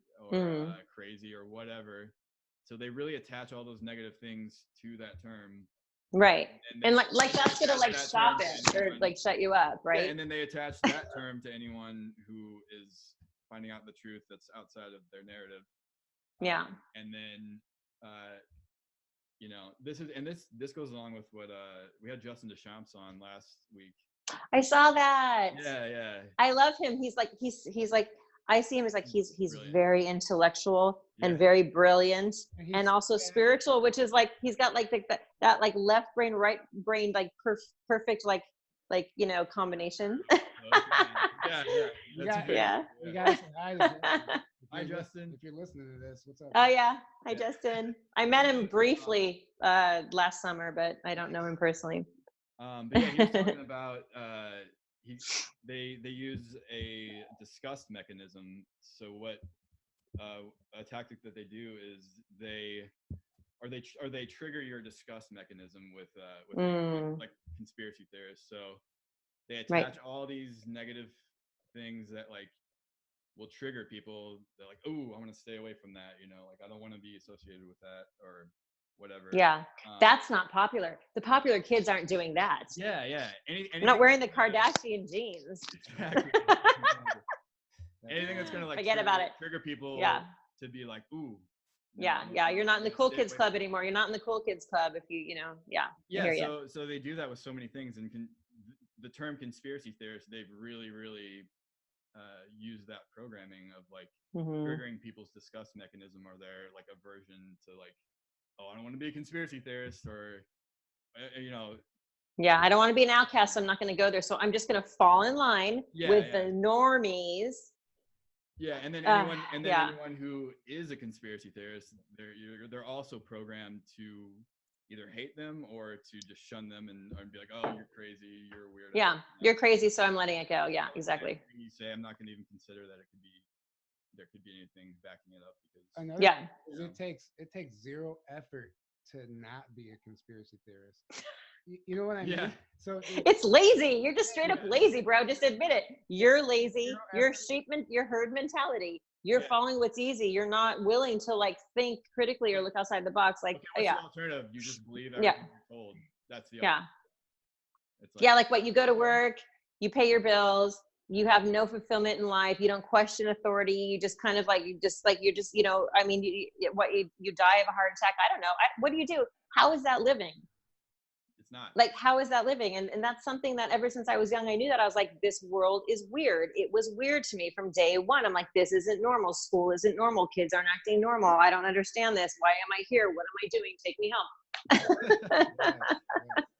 crazy or whatever. So they really attach all those negative things to that term. Right. And they like that's gonna like that stop term it to or anyone- like shut you up, right? Yeah, and then they attach that term to anyone who is finding out the truth that's outside of their narrative. Yeah. And then you know, this goes along with what we had Justin Deschamps on last week. I saw that. Yeah. I love him. He's like I see him as like he's Brilliant. very intellectual and Yeah. very brilliant And and he's also spiritual, which is like he's got like that like left brain right brain like perfect like you know combination. Yeah. You That's got- great. Yeah. You guys say hi to Justin. Hi, Justin. If you're listening to this, what's up? Oh yeah, I Yeah. Justin. I met him briefly last summer, but I don't know him personally. But yeah, he was talking about they use a disgust mechanism. So what a tactic that they do is they trigger your disgust mechanism with like conspiracy theorists. So they attach all these negative things that like will trigger people. They're like, oh, I want to stay away from that. You know, like I don't want to be associated with that or whatever. Yeah, that's not popular. The popular kids aren't doing that. Yeah. They're not wearing the Kardashian jeans. Exactly. Anything that's gonna like Forget about it. trigger people to be like, ooh. Yeah. You're not in the cool kids club anymore. You're not in the cool kids club if you know. Yeah. Yeah. So they do that with so many things, and the term conspiracy theorist, they've really used that programming of like triggering people's disgust mechanism or their like aversion to like, oh, I don't want to be a conspiracy theorist or you know. Yeah, I don't want to be an outcast, so I'm not going to go there. So I'm just going to fall in line with the normies. Yeah, and then anyone who is a conspiracy theorist, they're also programmed to either hate them or to just shun them and be like, oh, you're crazy, you're a weirdo. Yeah, you're crazy, so I'm letting it go. Yeah, exactly. You say I'm not going to even consider that there could be anything backing it up because it takes zero effort to not be a conspiracy theorist. You know what I mean? Yeah. So it's lazy. You're just straight up lazy, bro. Just admit it. You're lazy. You're your herd mentality. You're following what's easy. You're not willing to like think critically or look outside the box. Like, what's the alternative? You just believe everything you're told. That's the alternative. It's like what you go to work, you pay your bills, you have no fulfillment in life, you don't question authority, you just kind of like you're just you know, I mean, you die of a heart attack. I don't know. What do you do? How is that living? It's not. Like, how is that living? And that's something that ever since I was young, I knew that. I was like, this world is weird. It was weird to me from day one. I'm like, this isn't normal. School isn't normal. Kids aren't acting normal. I don't understand this. Why am I here? What am I doing? Take me home.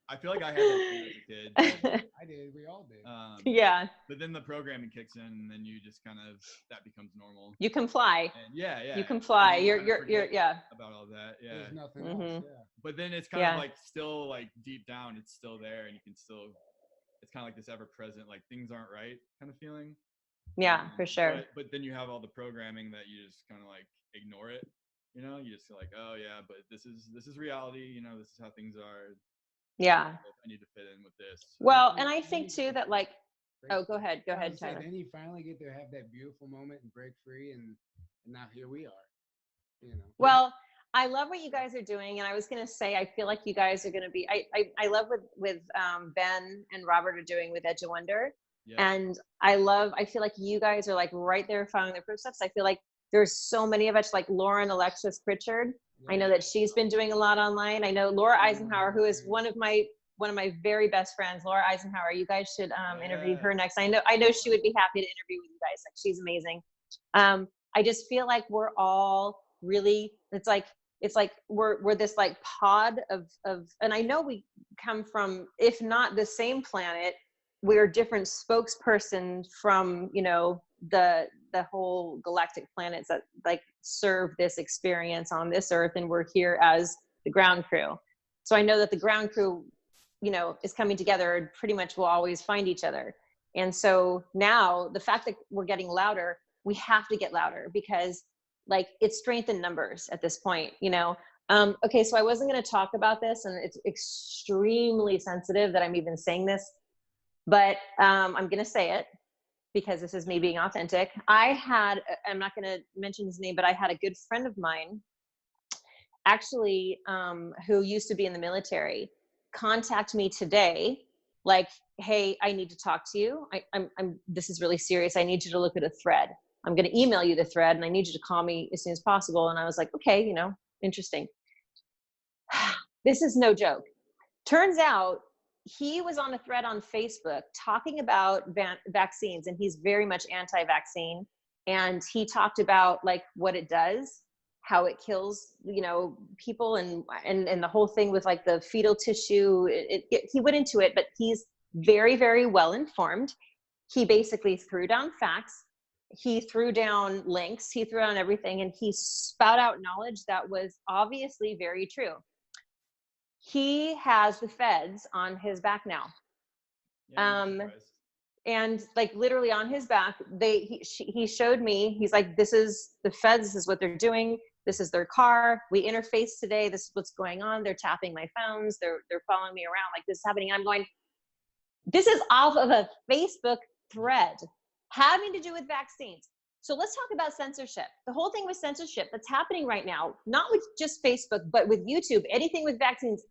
I feel like I had that too as a kid. I did. We all did. Yeah. But then the programming kicks in, and then you just kind of that becomes normal. You comply. And yeah. You comply. You're about all that. Yeah. There's nothing else. Yeah. But then it's kind of like still like deep down, it's still there, and you can still. It's kind of like this ever-present, like things aren't right kind of feeling. Yeah, for sure. But then you have all the programming that you just kind of like ignore it. You know, you just feel like, oh yeah, but this is reality. You know, this is how things are. Yeah. I need to fit in with this. Well, and I think too that like, go ahead, Tyler. Then you finally get to have that beautiful moment and break free, and now here we are. You know. Well, I love what you guys are doing, and I was going to say I feel like you guys are going to be. I love what Ben and Robert are doing with Edge of Wonder. Yeah. And I feel like you guys are like right there following their footsteps. I feel like there's so many of us, like Lauren Alexis Pritchard. I know that she's been doing a lot online. I know Laura Eisenhower, who is one of my very best friends, Laura Eisenhower. You guys should interview her next. I know she would be happy to interview with you guys. Like, she's amazing. I just feel like we're all really, it's like we're this like pod of, and I know we come from, if not the same planet, we're different spokespersons from, you know, the whole galactic planets that like serve this experience on this earth, and we're here as the ground crew. So I know that the ground crew, you know, is coming together and pretty much will always find each other. And so now the fact that we're getting louder, we have to get louder, because like it's strength in numbers at this point, you know. Okay, so I wasn't going to talk about this, and it's extremely sensitive that I'm even saying this, but I'm going to say it because this is me being authentic. I'm not going to mention his name, but I had a good friend of mine, actually, who used to be in the military, contact me today, like, hey, I need to talk to you. This is really serious. I need you to look at a thread. I'm going to email you the thread, and I need you to call me as soon as possible. And I was like, okay, you know, interesting. This is no joke. Turns out he was on a thread on Facebook talking about vaccines, and he's very much anti-vaccine. And he talked about like what it does, how it kills, you know, people, and the whole thing with like the fetal tissue. He went into it, but he's very, very well informed. He basically threw down facts. He threw down links. He threw down everything, and he spat out knowledge that was obviously very true. He has the feds on his back now. Yeah, and like literally on his back, he showed me, he's like, this is the feds, this is what they're doing, this is their car, we interfaced today, this is what's going on, they're tapping my phones, they're following me around, like this is happening. I'm going, this is off of a Facebook thread having to do with vaccines. So let's talk about censorship. The whole thing with censorship that's happening right now, not with just Facebook, but with YouTube, anything with vaccines.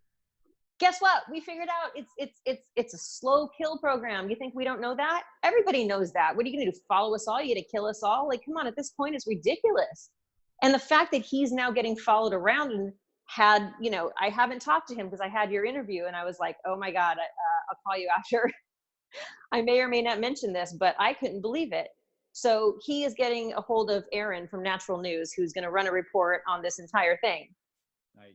Guess what? We figured out it's a slow kill program. You think we don't know that? Everybody knows that. What are you gonna do? Follow us all? You gonna kill us all? Like, come on, at this point it's ridiculous. And the fact that he's now getting followed around, and had, you know, I haven't talked to him because I had your interview, and I was like, oh my God, I'll call you after. I may or may not mention this, but I couldn't believe it. So he is getting a hold of Aaron from Natural News, who's going to run a report on this entire thing,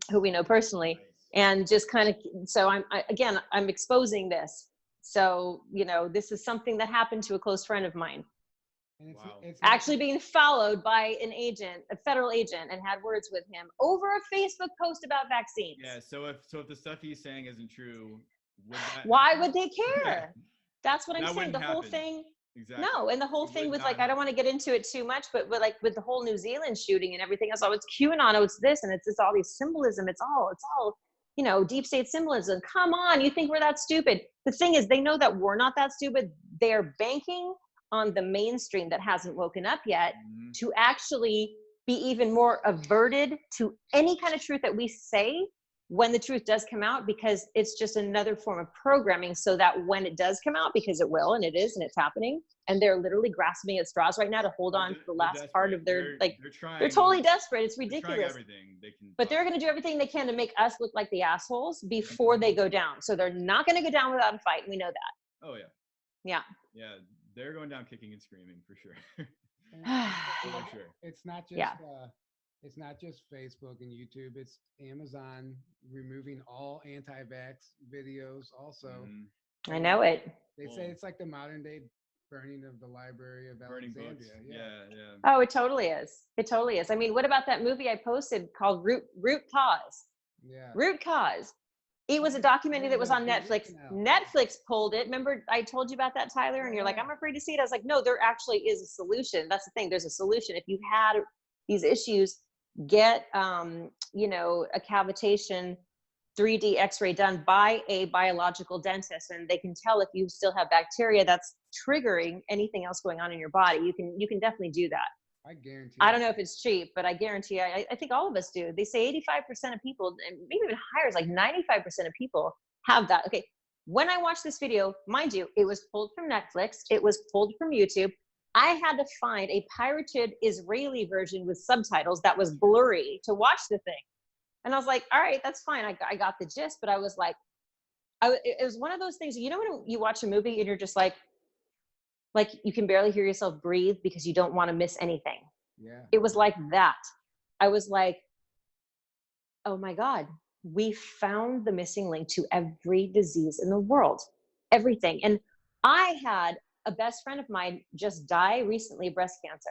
who we know personally. And just kind of, so I'm exposing this. So, you know, this is something that happened to a close friend of mine. And it's actually being followed by an agent, a federal agent, and had words with him over a Facebook post about vaccines. Yeah. So if the stuff he's saying isn't true, why would they care? That's what I'm saying. The whole happen. thing. Exactly. No, and the whole thing was like, I don't want to get into it too much, but like with the whole New Zealand shooting and everything else, oh, it's QAnon, oh, it's this, and it's all these symbolism. It's all, you know, deep state symbolism. Come on, you think we're that stupid? The thing is, they know that we're not that stupid. They're banking on the mainstream that hasn't woken up yet to actually be even more averted to any kind of truth that we say when the truth does come out, because it's just another form of programming, so that when it does come out, because it will, and it is, and it's happening, and they're literally grasping at straws right now to hold on to the last part of their, they're totally desperate. It's ridiculous. But they're going to do everything they can to make us look like the assholes before they go down. So they're not going to go down without a fight, and we know that. Oh, yeah. Yeah. Yeah, they're going down kicking and screaming for sure. For sure. It's not just it's not just Facebook and YouTube. It's Amazon removing all anti-vax videos also. I know it. They say it's like the modern day burning of the Library of Alexandria. Books. Yeah. Oh, it totally is. It totally is. I mean, what about that movie I posted called Root Cause? Yeah. Root Cause. It was a documentary that was on Netflix. Netflix pulled it. Remember, I told you about that, Tyler? And you're like, I'm afraid to see it. I was like, no, there actually is a solution. That's the thing. There's a solution. If you had these issues, get, you know, a cavitation 3D x-ray done by a biological dentist, and they can tell if you still have bacteria that's triggering anything else going on in your body. You can definitely do that. I guarantee. I don't know if it's cheap, but I guarantee, I think all of us do. They say 85% of people, and maybe even higher, is like 95% of people have that. Okay, when I watched this video, mind you, it was pulled from Netflix, it was pulled from YouTube. I had to find a pirated Israeli version with subtitles that was blurry to watch the thing. And I was like, all right, that's fine. I got the gist, but I was like, it was one of those things, you know, when you watch a movie and you're just like you can barely hear yourself breathe because you don't want to miss anything. Yeah. It was like that. I was like, oh my God, we found the missing link to every disease in the world, everything. And I had a best friend of mine just die recently, breast cancer,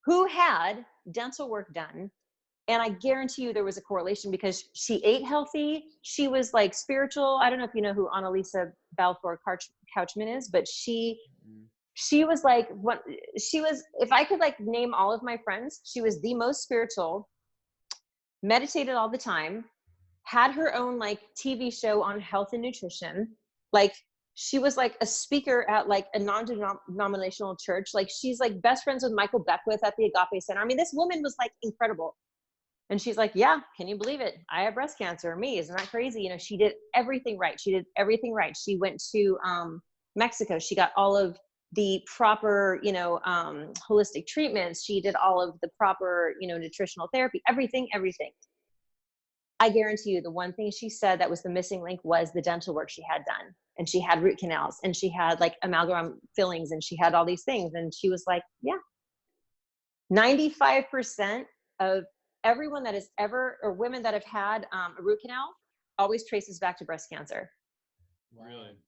who had dental work done. And I guarantee you there was a correlation because she ate healthy. She was like spiritual. I don't know if you know who Annalisa Balfour Couchman is, but she was like, what she was, if I could like name all of my friends, she was the most spiritual, meditated all the time, had her own like TV show on health and nutrition. Like she was like a speaker at like a non-denominational church. Like she's like best friends with Michael Beckwith at the Agape Center. I mean, this woman was like incredible. And she's like, yeah, can you believe it? I have breast cancer. Me, isn't that crazy? You know, she did everything right. She did everything right. She went to Mexico. She got all of the proper, you know, holistic treatments. She did all of the proper, you know, nutritional therapy, everything. I guarantee you the one thing she said that was the missing link was the dental work she had done. And she had root canals and she had like amalgam fillings and she had all these things. And she was like, yeah, 95% of everyone that has ever, or women that have had a root canal always traces back to breast cancer. Wow. Really?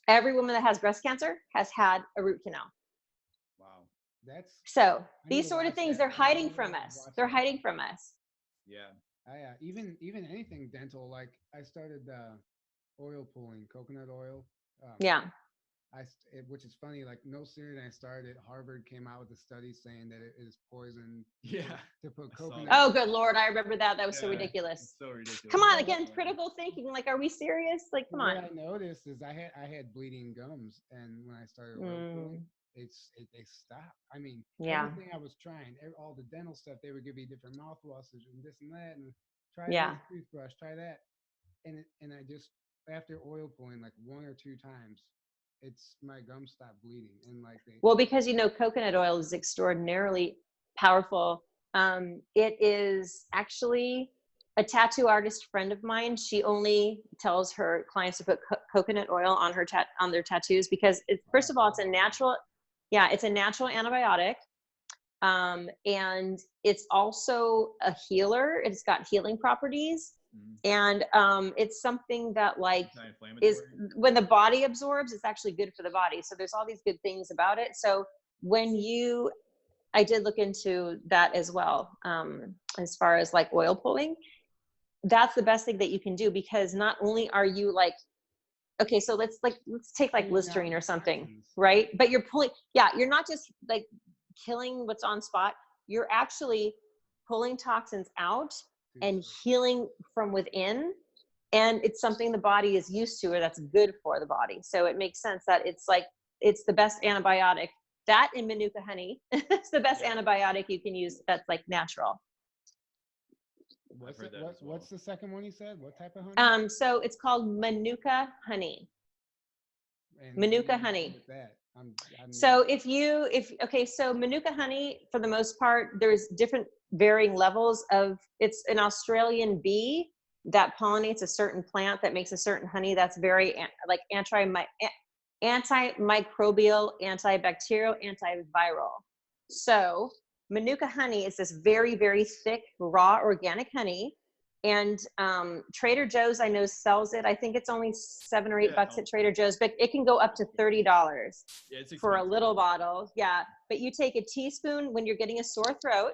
Every woman that has breast cancer has had a root canal. Wow. That's So I need these to sort of watch things, that. they're hiding I from need to us. watch They're that. hiding from us. Yeah. Even anything dental, like I started oil pulling, coconut oil. Yeah. Which is funny. Like no sooner than I started, Harvard came out with a study saying that it is poison. Yeah. To put I saw coconut. that. Oh, good Lord. I remember that. That was so Yeah. ridiculous. It's so ridiculous. Come on, Well, again, critical thinking. Like, are we serious? Like, come on. What I noticed is I had bleeding gums, and when I started oil pulling, they stopped. I mean, Yeah. everything I was trying, all the dental stuff, they would give me different mouthwashes and this and that, and try Yeah. this toothbrush, try that, and I just after oil pulling like 1 or 2 times, my gums stopped bleeding, and like Well, because, you know, coconut oil is extraordinarily powerful. It is actually a tattoo artist friend of mine. She only tells her clients to put coconut oil on on their tattoos because first of all, it's a natural antibiotic. And it's also a healer. It's got healing properties. And it's something that like is when the body absorbs, it's actually good for the body. So there's all these good things about it. So I did look into that as well. As far as like oil pulling, that's the best thing that you can do because not only are you like, okay, so let's take like Listerine or something, right? But you're pulling, you're not just like killing what's on spot. You're actually pulling toxins out and healing from within. And it's something the body is used to or that's good for the body. So it makes sense that it's the best antibiotic. That and Manuka honey is the best antibiotic you can use that's like natural. What's the second one you said? What type of honey? So it's called Manuka honey. Manuka honey. So so Manuka honey, for the most part, there's different varying levels of, it's an Australian bee that pollinates a certain plant that makes a certain honey that's very like antimicrobial, antibacterial, antiviral. So Manuka honey is this very, very thick, raw, organic honey. And Trader Joe's, I know, sells it. I think it's only $7 or $8 at Trader Joe's, but it can go up to $30 for a little bottle. Yeah, but you take a teaspoon when you're getting a sore throat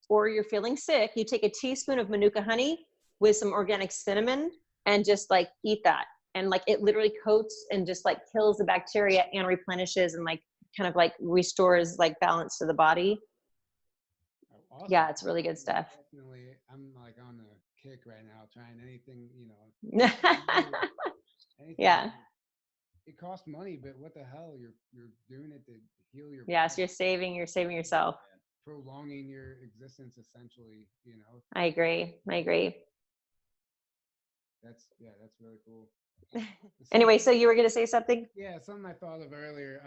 or you're feeling sick, you take a teaspoon of Manuka honey with some organic cinnamon and just like eat that. And like it literally coats and just like kills the bacteria and replenishes and like kind of like restores like balance to the body. Awesome. Yeah, it's really good stuff. Definitely, I'm like on a kick right now, trying anything, you know. Anything Yeah. It costs money, but what the hell? You're doing it to heal your. Yes, body. you're saving yourself. Prolonging your existence, essentially. You know. I agree. That's really cool. Anyway, so you were going to say something? Yeah, something I thought of earlier.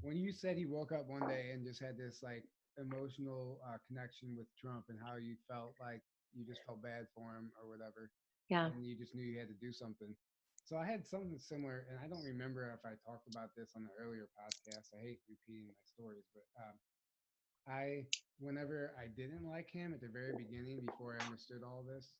When you said he woke up one day and just had this like emotional connection with Trump, and how you felt like you just felt bad for him or whatever, Yeah. and you just knew you had to do something. So I had something similar, and I don't remember if I talked about this on the earlier podcast. I hate repeating my stories, but whenever I didn't like him at the very beginning, before I understood all this,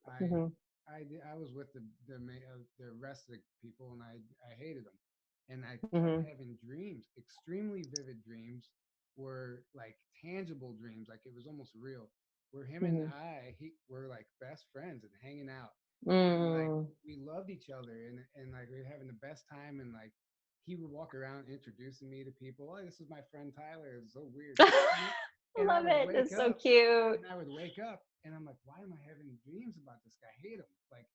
I Mm-hmm. I was with the rest of the people, and I hated them, and I Mm-hmm. kept having dreams, extremely vivid dreams, were like tangible dreams, like it was almost real. Where him and Mm-hmm. he were like best friends and hanging out, and like Mm. we loved each other, and like we were having the best time, and like he would walk around introducing me to people. Oh, this is my friend Tyler. It's so weird. And I Love would it. wake That's so up, cute. and I would wake up, and I'm like, why am I having dreams about this guy? I hate him. Like,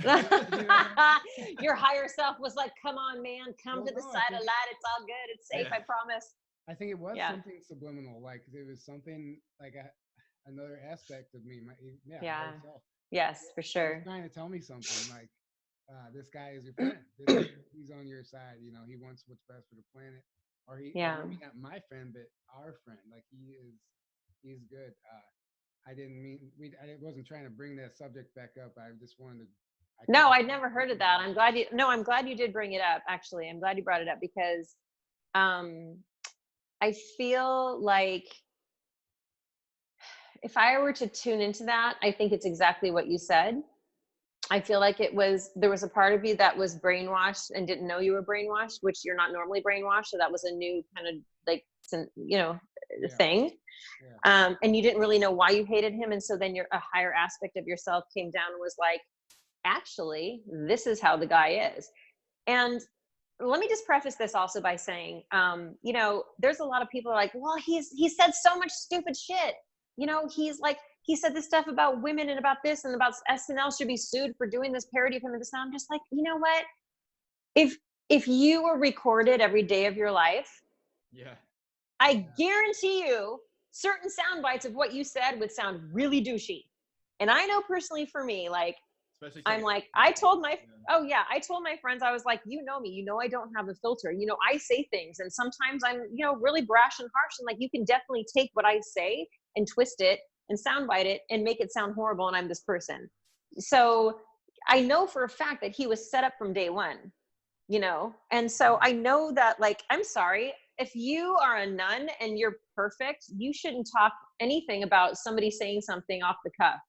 you know? Your higher self was like, come on, man, come Well, to the no, side of light. It's all good. It's safe. Yeah. I promise. I think it was Yeah. something subliminal. Like it was something like another aspect of me. Yeah. Higher self. Yes, for He was sure. trying to tell me something like, this guy is your friend. He's on your side. You know, he wants what's best for the planet. Or Yeah. maybe not my friend, but our friend. Like he's good. I didn't mean I wasn't trying to bring that subject back up. I just wanted to. No, I'd never heard of that. I'm glad you did bring it up. Actually, I'm glad you brought it up because I feel like if I were to tune into that, I think it's exactly what you said. I feel like there was a part of you that was brainwashed and didn't know you were brainwashed, which you're not normally brainwashed. So that was a new kind of like, thing. Yeah. And you didn't really know why you hated him. And so then a higher aspect of yourself came down and was like, actually, this is how the guy is. And let me just preface this also by saying, there's a lot of people like, well, he said so much stupid shit. He said this stuff about women and about this and about SNL should be sued for doing this parody of him and this. And I'm just like, you know what? If you were recorded every day of your life, Yeah. I guarantee you certain sound bites of what you said would sound really douchey. And I know personally for me, like, Especially I'm like, I told my friends, I was like, you know me, I don't have a filter. I say things and sometimes I'm, really brash and harsh. And like, you can definitely take what I say and twist it and soundbite it and make it sound horrible. And I'm this person. So I know for a fact that he was set up from day one, and so I know that, like, I'm sorry, if you are a nun and you're perfect, you shouldn't talk anything about somebody saying something off the cuff.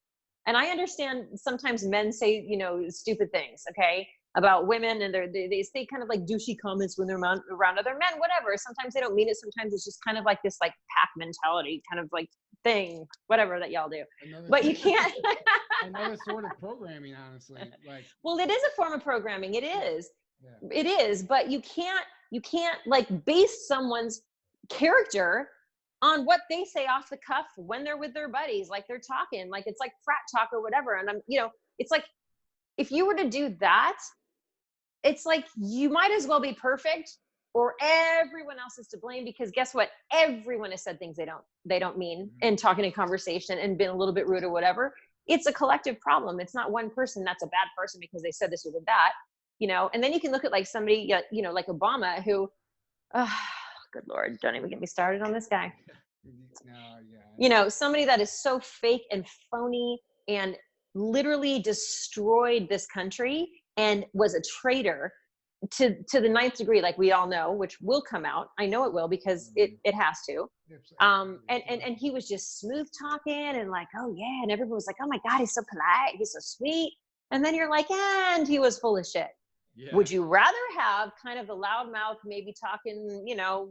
And I understand sometimes men say, stupid things, okay, about women, and they say kind of like douchey comments when they're around other men, whatever. Sometimes they don't mean it. Sometimes it's just kind of like this like pack mentality kind of like thing, whatever that y'all do. But you can't. Another sort of programming, honestly. Like, well, it is a form of programming. It is. Yeah. It is. But you can't like base someone's character on what they say off the cuff when they're with their buddies, like they're talking, like it's like frat talk or whatever. And it's like, if you were to do that, it's like, you might as well be perfect or everyone else is to blame, because guess what? Everyone has said things they don't mean in talking in conversation and been a little bit rude or whatever. It's a collective problem. It's not one person that's a bad person because they said this or did that, and then you can look at like somebody, like Obama, who, good Lord, don't even get me started on this guy. No, yeah. Somebody that is so fake and phony and literally destroyed this country and was a traitor to the ninth degree, like we all know, which will come out. I know it will, because it has to. And he was just smooth talking and like, oh yeah, and everyone was like, oh my God, he's so polite, he's so sweet. And then you're like, and he was full of shit. Yeah. Would you rather have kind of the loudmouth, maybe talking,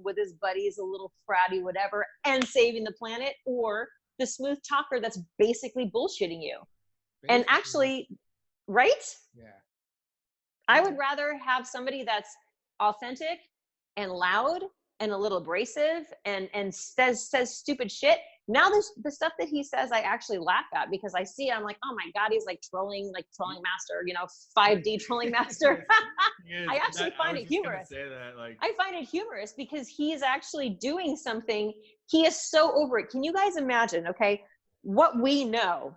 with his buddies, a little fratty, whatever, and saving the planet, or the smooth talker that's basically bullshitting you? And actually, right? Yeah. I would rather have somebody that's authentic and loud and a little abrasive and says stupid shit. Now the stuff that he says, I actually laugh at, because I see, I'm like, oh my God, he's like trolling master, 5D trolling master. I actually find it humorous. I find it humorous because he's actually doing something. He is so over it. Can you guys imagine, okay, what we know?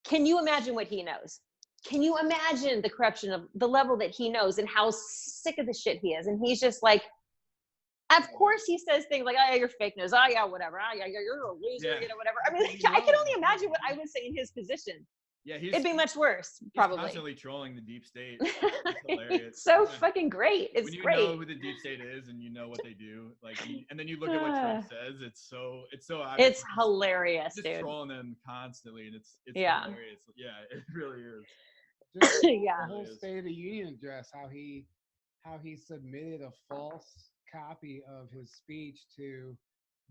Can you imagine what he knows? can you imagine the corruption of the level that he knows and how sick of the shit he is? And he's just like, of course he says things like, oh yeah, you're fake news. Oh yeah, whatever. Oh yeah, you're a loser, Yeah. you know, whatever. I mean, I can only imagine what I would say in his position. Yeah, It'd be much worse, probably. He's constantly trolling the deep state. It's hilarious. It's so fucking great. It's when you great. know who the deep state is and you know what they do, like, and then you look at what Trump says, it's so it's hilarious, just dude. trolling them constantly, and it's Yeah. hilarious. Yeah, it really is. Just Yeah. the whole State of the Union address, how he submitted a false copy of his speech to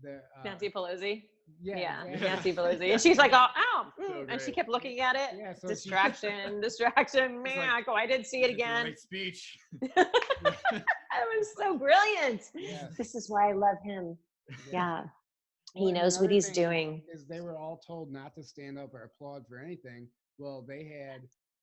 the Nancy Pelosi. Yeah, exactly. Nancy Pelosi, and she's like, oh, So and she great. kept looking at it. Yeah, so Distraction. Man, like, I did see it It's a again. great speech. That was so brilliant. Yes. This is why I love him. Yeah. He Well, knows what another he's thing doing. Is they were all told not to stand up or applaud for anything. Well, they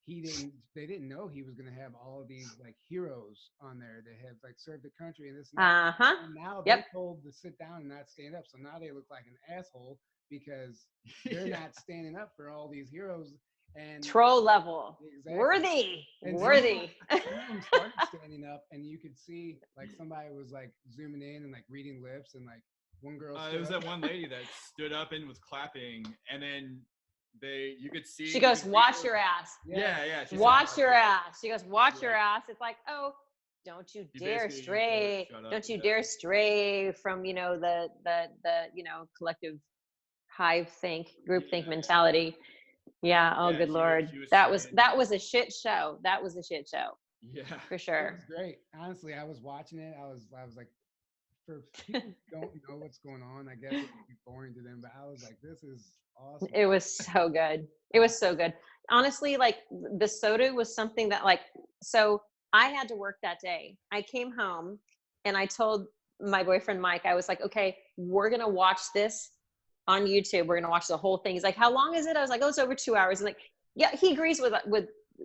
didn't know he was going to have all of these like heroes on there that have like served the country and this and that. And now they're told to sit down and not stand up. So now they look like an asshole because they're not standing up for all these heroes. And Troll level. Exactly. Worthy. And Worthy. Some of them started standing up, and you could see like somebody was like zooming in and like reading lips, and like one girl. It was that one lady that stood up and was clapping, and then you could see. She goes, watch your ass. Yeah. Watch your ass. She goes, watch your ass. It's like, oh, don't you You dare basically stray. shut up, Don't you yeah. dare stray from, you know, the collective hive group think mentality. Yeah. Oh, Yeah, good she Lord. was That was saying- a shit show. That was a shit show. Yeah. For It sure. was great. Honestly, I was watching it. I was like, for people who don't know what's going on, I guess it would be boring to them, but I was like, this is awesome. It was so good. It was so good. Honestly, like the soda was something that so I had to work that day. I came home and I told my boyfriend, Mike, I was like, okay, we're going to watch this on YouTube. We're going to watch the whole thing. He's like, how long is it? I was like, oh, it's over 2 hours. And like, yeah, he agrees with,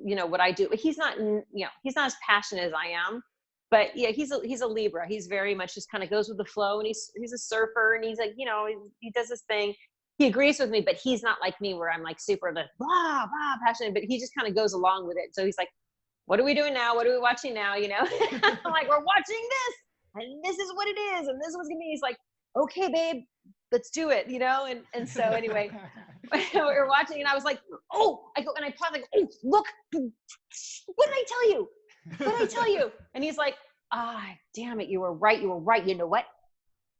you know, what I do, but he's not as passionate as I am. But yeah, he's a Libra. He's very much just kind of goes with the flow, and he's a surfer, and he's like, you know, he does this thing. He agrees with me, but he's not like me where I'm like super blah, blah, passionate, but he just kind of goes along with it. So he's like, what are we doing now? What are we watching now? You know, I'm like, we're watching this, and this is what it is, and this is what's gonna be. He's like, okay, babe, let's do it, you know? And so anyway, we were watching, and I was like, oh, I go, and I pause, like, oh, look, what did I tell you? What did I tell you? And he's like, damn it, you were right. You know what?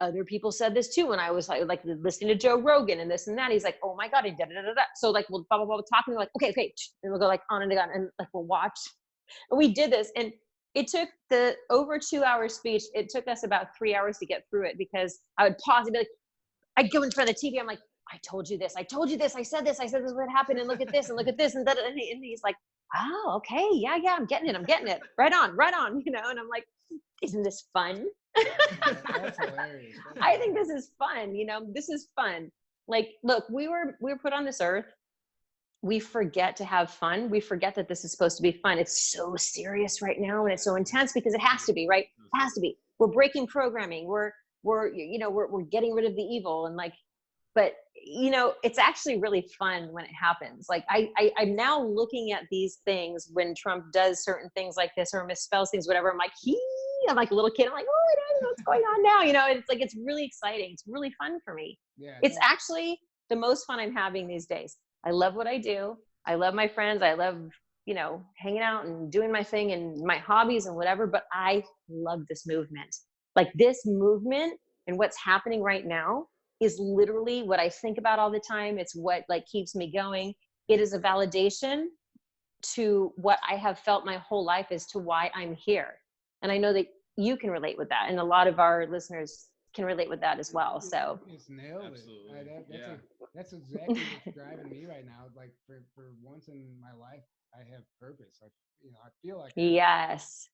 Other people said this too. When I was like listening to Joe Rogan and this and that. He's like, oh my God, and da da da da. So like we'll blah blah blah talking. We're like, okay, and we'll go like on and on, and like we'll watch. And we did this, and it took the over 2 hour speech. It took us about 3 hours to get through it because I would pause and be like, I'd go in front of the TV. I'm like, I told you this. I said this would happen, and look at this, and look at this, and that. And he's like, oh, okay, yeah, I'm getting it. Right on, you know. And I'm like, isn't this fun? That's hilarious. I think this is fun, you know. This is fun. Like, look, we were put on this earth. We forget to have fun. We forget that this is supposed to be fun. It's so serious right now, and it's so intense because it has to be, right? It has to be. We're breaking programming. We're getting rid of the evil, and like, but you know, it's actually really fun when it happens. Like I'm now looking at these things when Trump does certain things like this or misspells things, whatever. I'm like a little kid. I'm like, oh, I don't know what's going on now. You know, it's like, it's really exciting. It's really fun for me. Yeah, it's actually the most fun I'm having these days. I love what I do. I love my friends. I love, you know, hanging out and doing my thing and my hobbies and whatever, but I love this movement. Like this movement and what's happening right now is literally what I think about all the time. It's what like keeps me going. It is a validation to what I have felt my whole life as to why I'm here. And I know that you can relate with that. And a lot of our listeners can relate with that as well. So it's nailed Absolutely. it. That's exactly what's driving me right now. Like for once in my life, I have purpose. I feel like yes.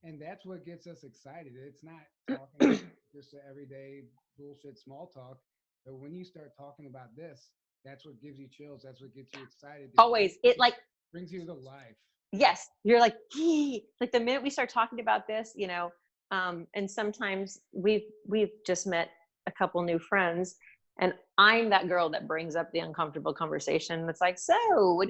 And that's what gets us excited. It's not talking just everyday bullshit small talk. But when you start talking about this, that's what gives you chills. That's what gets you excited. Always. It like brings you to life. Yes. You're like, like the minute we start talking about this, you know, and sometimes we've just met a couple new friends, And I'm that girl that brings up the uncomfortable conversation. It's like, so what,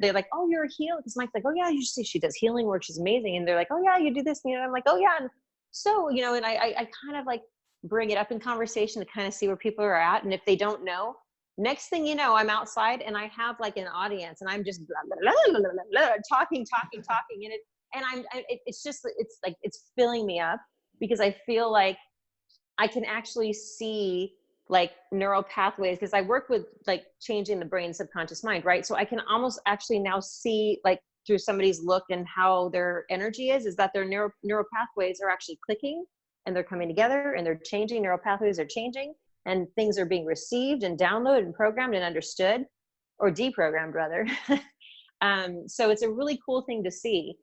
they're like, oh, you're a healer. Because Mike's like, oh yeah, you see, she does healing work. She's amazing. And they're like, oh yeah, you do this. And, I'm like, oh yeah. And so, and I kind of like bring it up in conversation to kind of see where people are at. And if they don't know, next thing you know, I'm outside and I have like an audience and I'm just blah, blah, blah, blah, blah, blah, talking. It's filling me up because I feel like I can actually see like neural pathways, because I work with like changing the brain, subconscious mind, right? So I can almost actually now see like through somebody's look and how their energy is that their neural pathways are actually clicking and they're coming together and they're changing, neural pathways are changing and things are being received and downloaded and programmed and understood, or deprogrammed rather. So it's a really cool thing to see,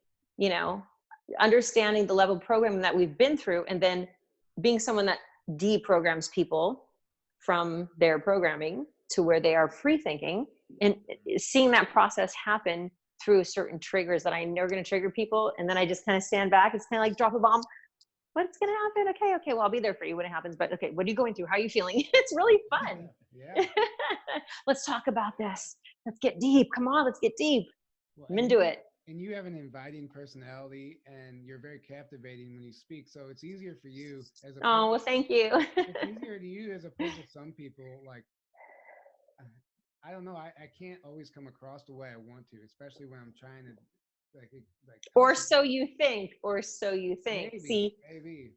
understanding the level of programming that we've been through, and then being someone that deprograms people from their programming to where they are free thinking, and seeing that process happen through certain triggers that I know are going to trigger people. And then I just kind of stand back. It's kind of like drop a bomb. What's going to happen? Okay. Well, I'll be there for you when it happens. But okay, what are you going through? How are you feeling? It's really fun. Yeah. Let's talk about this. Let's get deep. Come on, let's get deep. Well, I'm into it. And you have an inviting personality and you're very captivating when you speak. So it's easier for you as a Oh, well, thank you. it's easier to you as opposed to some people. Like, I don't know. I can't always come across the way I want to, especially when I'm trying to like. Or so you think. Maybe, See, maybe.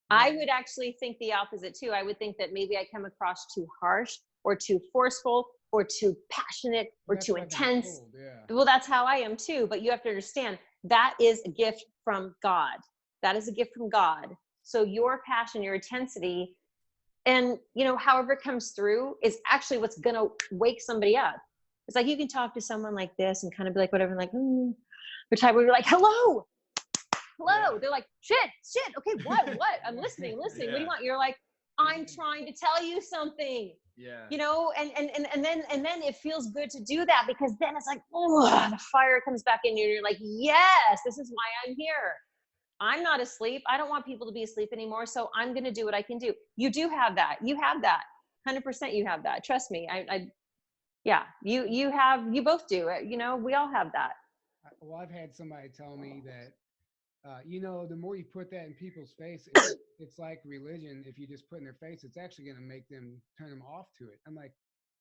I would actually think the opposite too. I would think that maybe I come across too harsh or too forceful or too passionate or too intense. Yeah. Well, that's how I am too. But you have to understand that is a gift from God. That is a gift from God. So your passion, your intensity, and however it comes through is actually what's going to wake somebody up. It's like you can talk to someone like this and kind of be like whatever, like the type where you're like, hello. Yeah. They're like, shit, okay, what I'm listening. What do you want? You're like, I'm trying to tell you something. Yeah. And then it feels good to do that, because then it's like, oh, the fire comes back in you. You're like, yes, this is why I'm here. I'm not asleep. I don't want people to be asleep anymore. So I'm going to do what I can do. You do have that. You have that. 100% you have that. Trust me. You both do it. We all have that. Well, I've had somebody tell me that, the more you put that in people's face, it's like religion. If you just put in their face, it's actually going to make them turn them off to it. I'm like,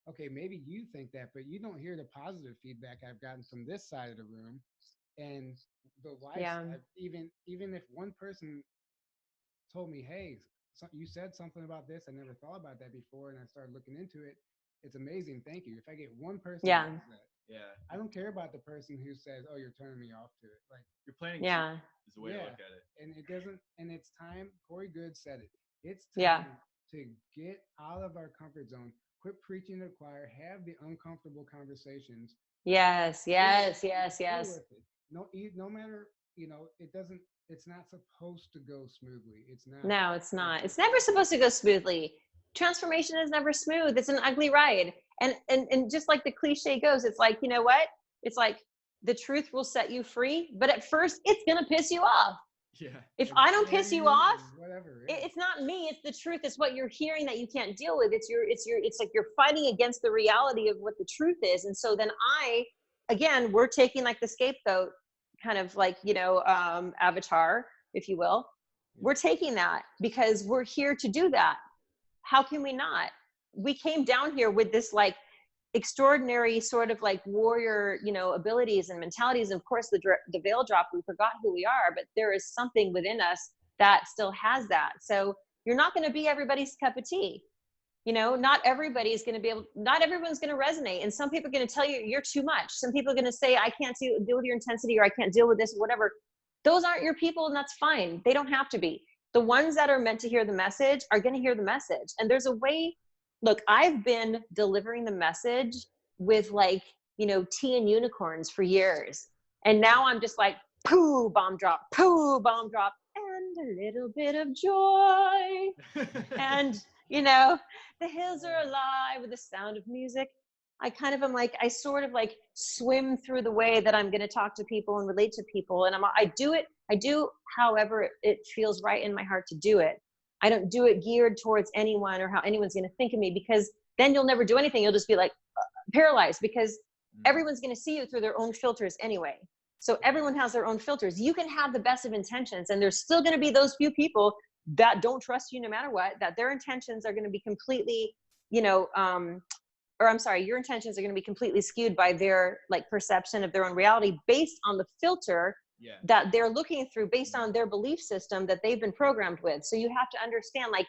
okay, maybe you think that, but you don't hear the positive feedback I've gotten from this side of the room. And the lifestyle, even if one person told me, hey, you said something about this, I never thought about that before, and I started looking into it, it's amazing. Thank you. If I get one person that says that, I don't care about the person who says, oh, you're turning me off to it. Like, you're planning is the way to look at it. And it doesn't, and it's time. Corey Good said it. It's time to get out of our comfort zone, quit preaching to the choir, have the uncomfortable conversations. Yes. No matter, it's not supposed to go smoothly. It's not. No, it's not. It's never supposed to go smoothly. Transformation is never smooth. It's an ugly ride. And just like the cliche goes, it's like, you know what? It's like the truth will set you free, but at first it's going to piss you off. Yeah. If I don't piss you off, whatever. It's not me. It's the truth. It's what you're hearing that you can't deal with. It's like you're fighting against the reality of what the truth is. And so then we're taking like the scapegoat kind of like, avatar, if you will. We're taking that because we're here to do that. How can we not? We came down here with this like extraordinary sort of like warrior, abilities and mentalities. And of course, the veil drop, we forgot who we are, but there is something within us that still has that. So you're not going to be everybody's cup of tea. Not everybody's going to be able, not everyone's going to resonate. And some people are going to tell you you're too much. Some people are going to say, I can't deal with your intensity, or I can't deal with this, whatever. Those aren't your people, and that's fine. They don't have to be. The ones that are meant to hear the message are going to hear the message. And there's a way, look, I've been delivering the message with like, tea and unicorns for years. And now I'm just like, poo, bomb drop, and a little bit of joy. And, the hills are alive with the sound of music. I kind of am like, I sort of like swim through the way that I'm going to talk to people and relate to people. And I do however it feels right in my heart to do it. I don't do it geared towards anyone or how anyone's going to think of me, because then you'll never do anything. You'll just be like paralyzed, because everyone's going to see you through their own filters anyway. So everyone has their own filters. You can have the best of intentions, and there's still going to be those few people that don't trust you no matter what, that their intentions are going to be completely, your intentions are going to be completely skewed by their like perception of their own reality based on the filter that they're looking through, based on their belief system that they've been programmed with. So you have to understand, like,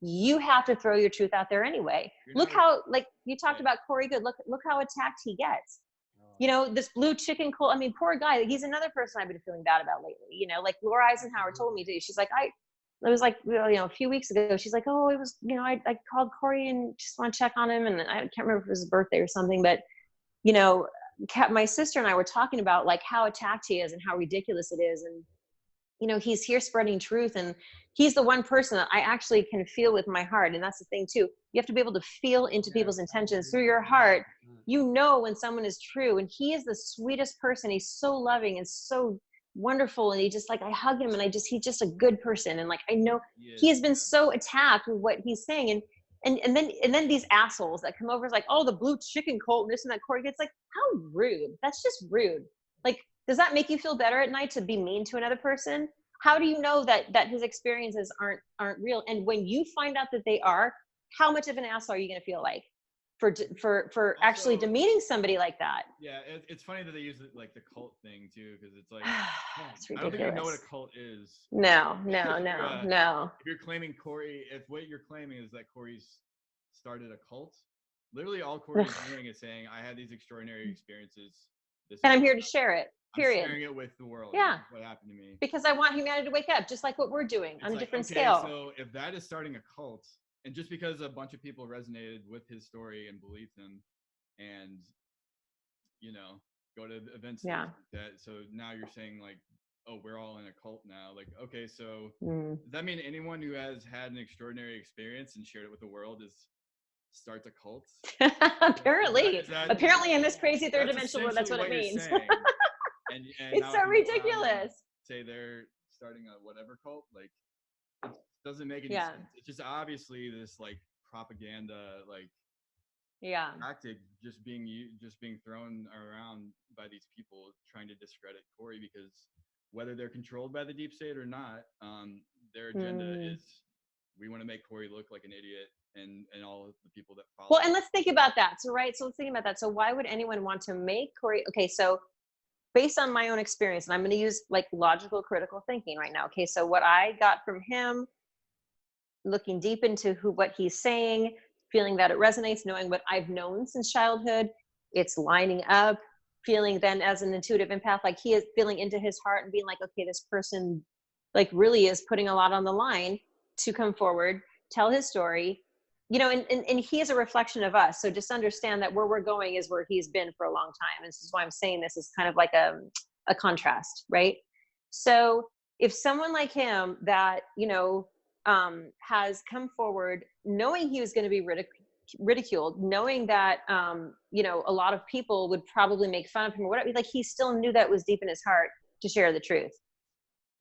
you have to throw your truth out there anyway. Look how, like you talked about Corey Good, look how attacked he gets. This blue chicken coal. I mean, poor guy. He's another person I've been feeling bad about lately. Like Laura Eisenhower told me to. She's like, it was like, a few weeks ago. She's like, oh, it was, I called Corey and just want to check on him. And I can't remember if it was his birthday or something, but, my sister and I were talking about like how attacked he is and how ridiculous it is. And, he's here spreading truth, and he's the one person that I actually can feel with my heart. And that's the thing too. You have to be able to feel into people's intentions through your heart. When someone is true, and he is the sweetest person. He's so loving and so wonderful. And he just like, I hug him, and he's just a good person. And like, I know he has been so attacked with what he's saying. And then these assholes that come over is like, oh, the blue chicken cult, this and that. Corey gets like, how rude. That's just rude. Like, does that make you feel better at night to be mean to another person? How do you know that his experiences aren't real? And when you find out that they are, how much of an asshole are you going to feel like for actually demeaning somebody like that? Yeah, it's funny that they use it like the cult thing too, because it's like it's I don't ridiculous. think you know what a cult is. No. If you're claiming Corey, if what you're claiming is that Corey's started a cult, literally all Corey's doing is saying, I had these extraordinary experiences. And I'm here to share it. Period. I'm sharing it with the world. Yeah. What happened to me. Because I want humanity to wake up, just like what we're doing on a different scale. So if that is starting a cult, and just because a bunch of people resonated with his story and believed him, and go to events like that, so now you're saying like, oh, we're all in a cult now. Like, okay, so does that mean anyone who has had an extraordinary experience and shared it with the world starts a cult? Apparently in this crazy third dimensional world, that's what it means. And it's so ridiculous. Say they're starting a whatever cult, like it doesn't make any sense. It's just obviously this like propaganda, like tactic just being thrown around by these people trying to discredit Corey, because whether they're controlled by the deep state or not, their agenda is, we want to make Corey look like an idiot, and all of the people that follow. Well, and let's think about that. So let's think about that. So why would anyone want to make Corey? Okay, so based on my own experience, and I'm going to use like logical, critical thinking right now. Okay, so what I got from him, looking deep into what he's saying, feeling that it resonates, knowing what I've known since childhood, it's lining up, feeling then as an intuitive empath, like he is feeling into his heart and being like, okay, this person like really is putting a lot on the line to come forward, tell his story, and he is a reflection of us. So just understand that where we're going is where he's been for a long time. And this is why I'm saying this is kind of like a contrast, right? So if someone like him that, has come forward knowing he was going to be ridiculed, knowing that, a lot of people would probably make fun of him or whatever, like he still knew that was deep in his heart to share the truth.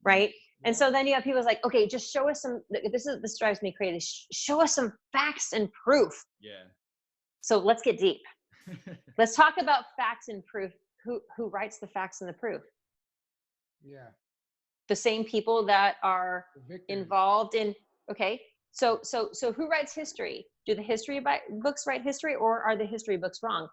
Right. And so then you have people like, okay, just show us this drives me crazy. Show us some facts and proof. Yeah. So let's get deep. Let's talk about facts and proof. Who writes the facts and the proof? Yeah. The same people that are involved in, okay. So who writes history? Do the history books write history, or are the history books wrong?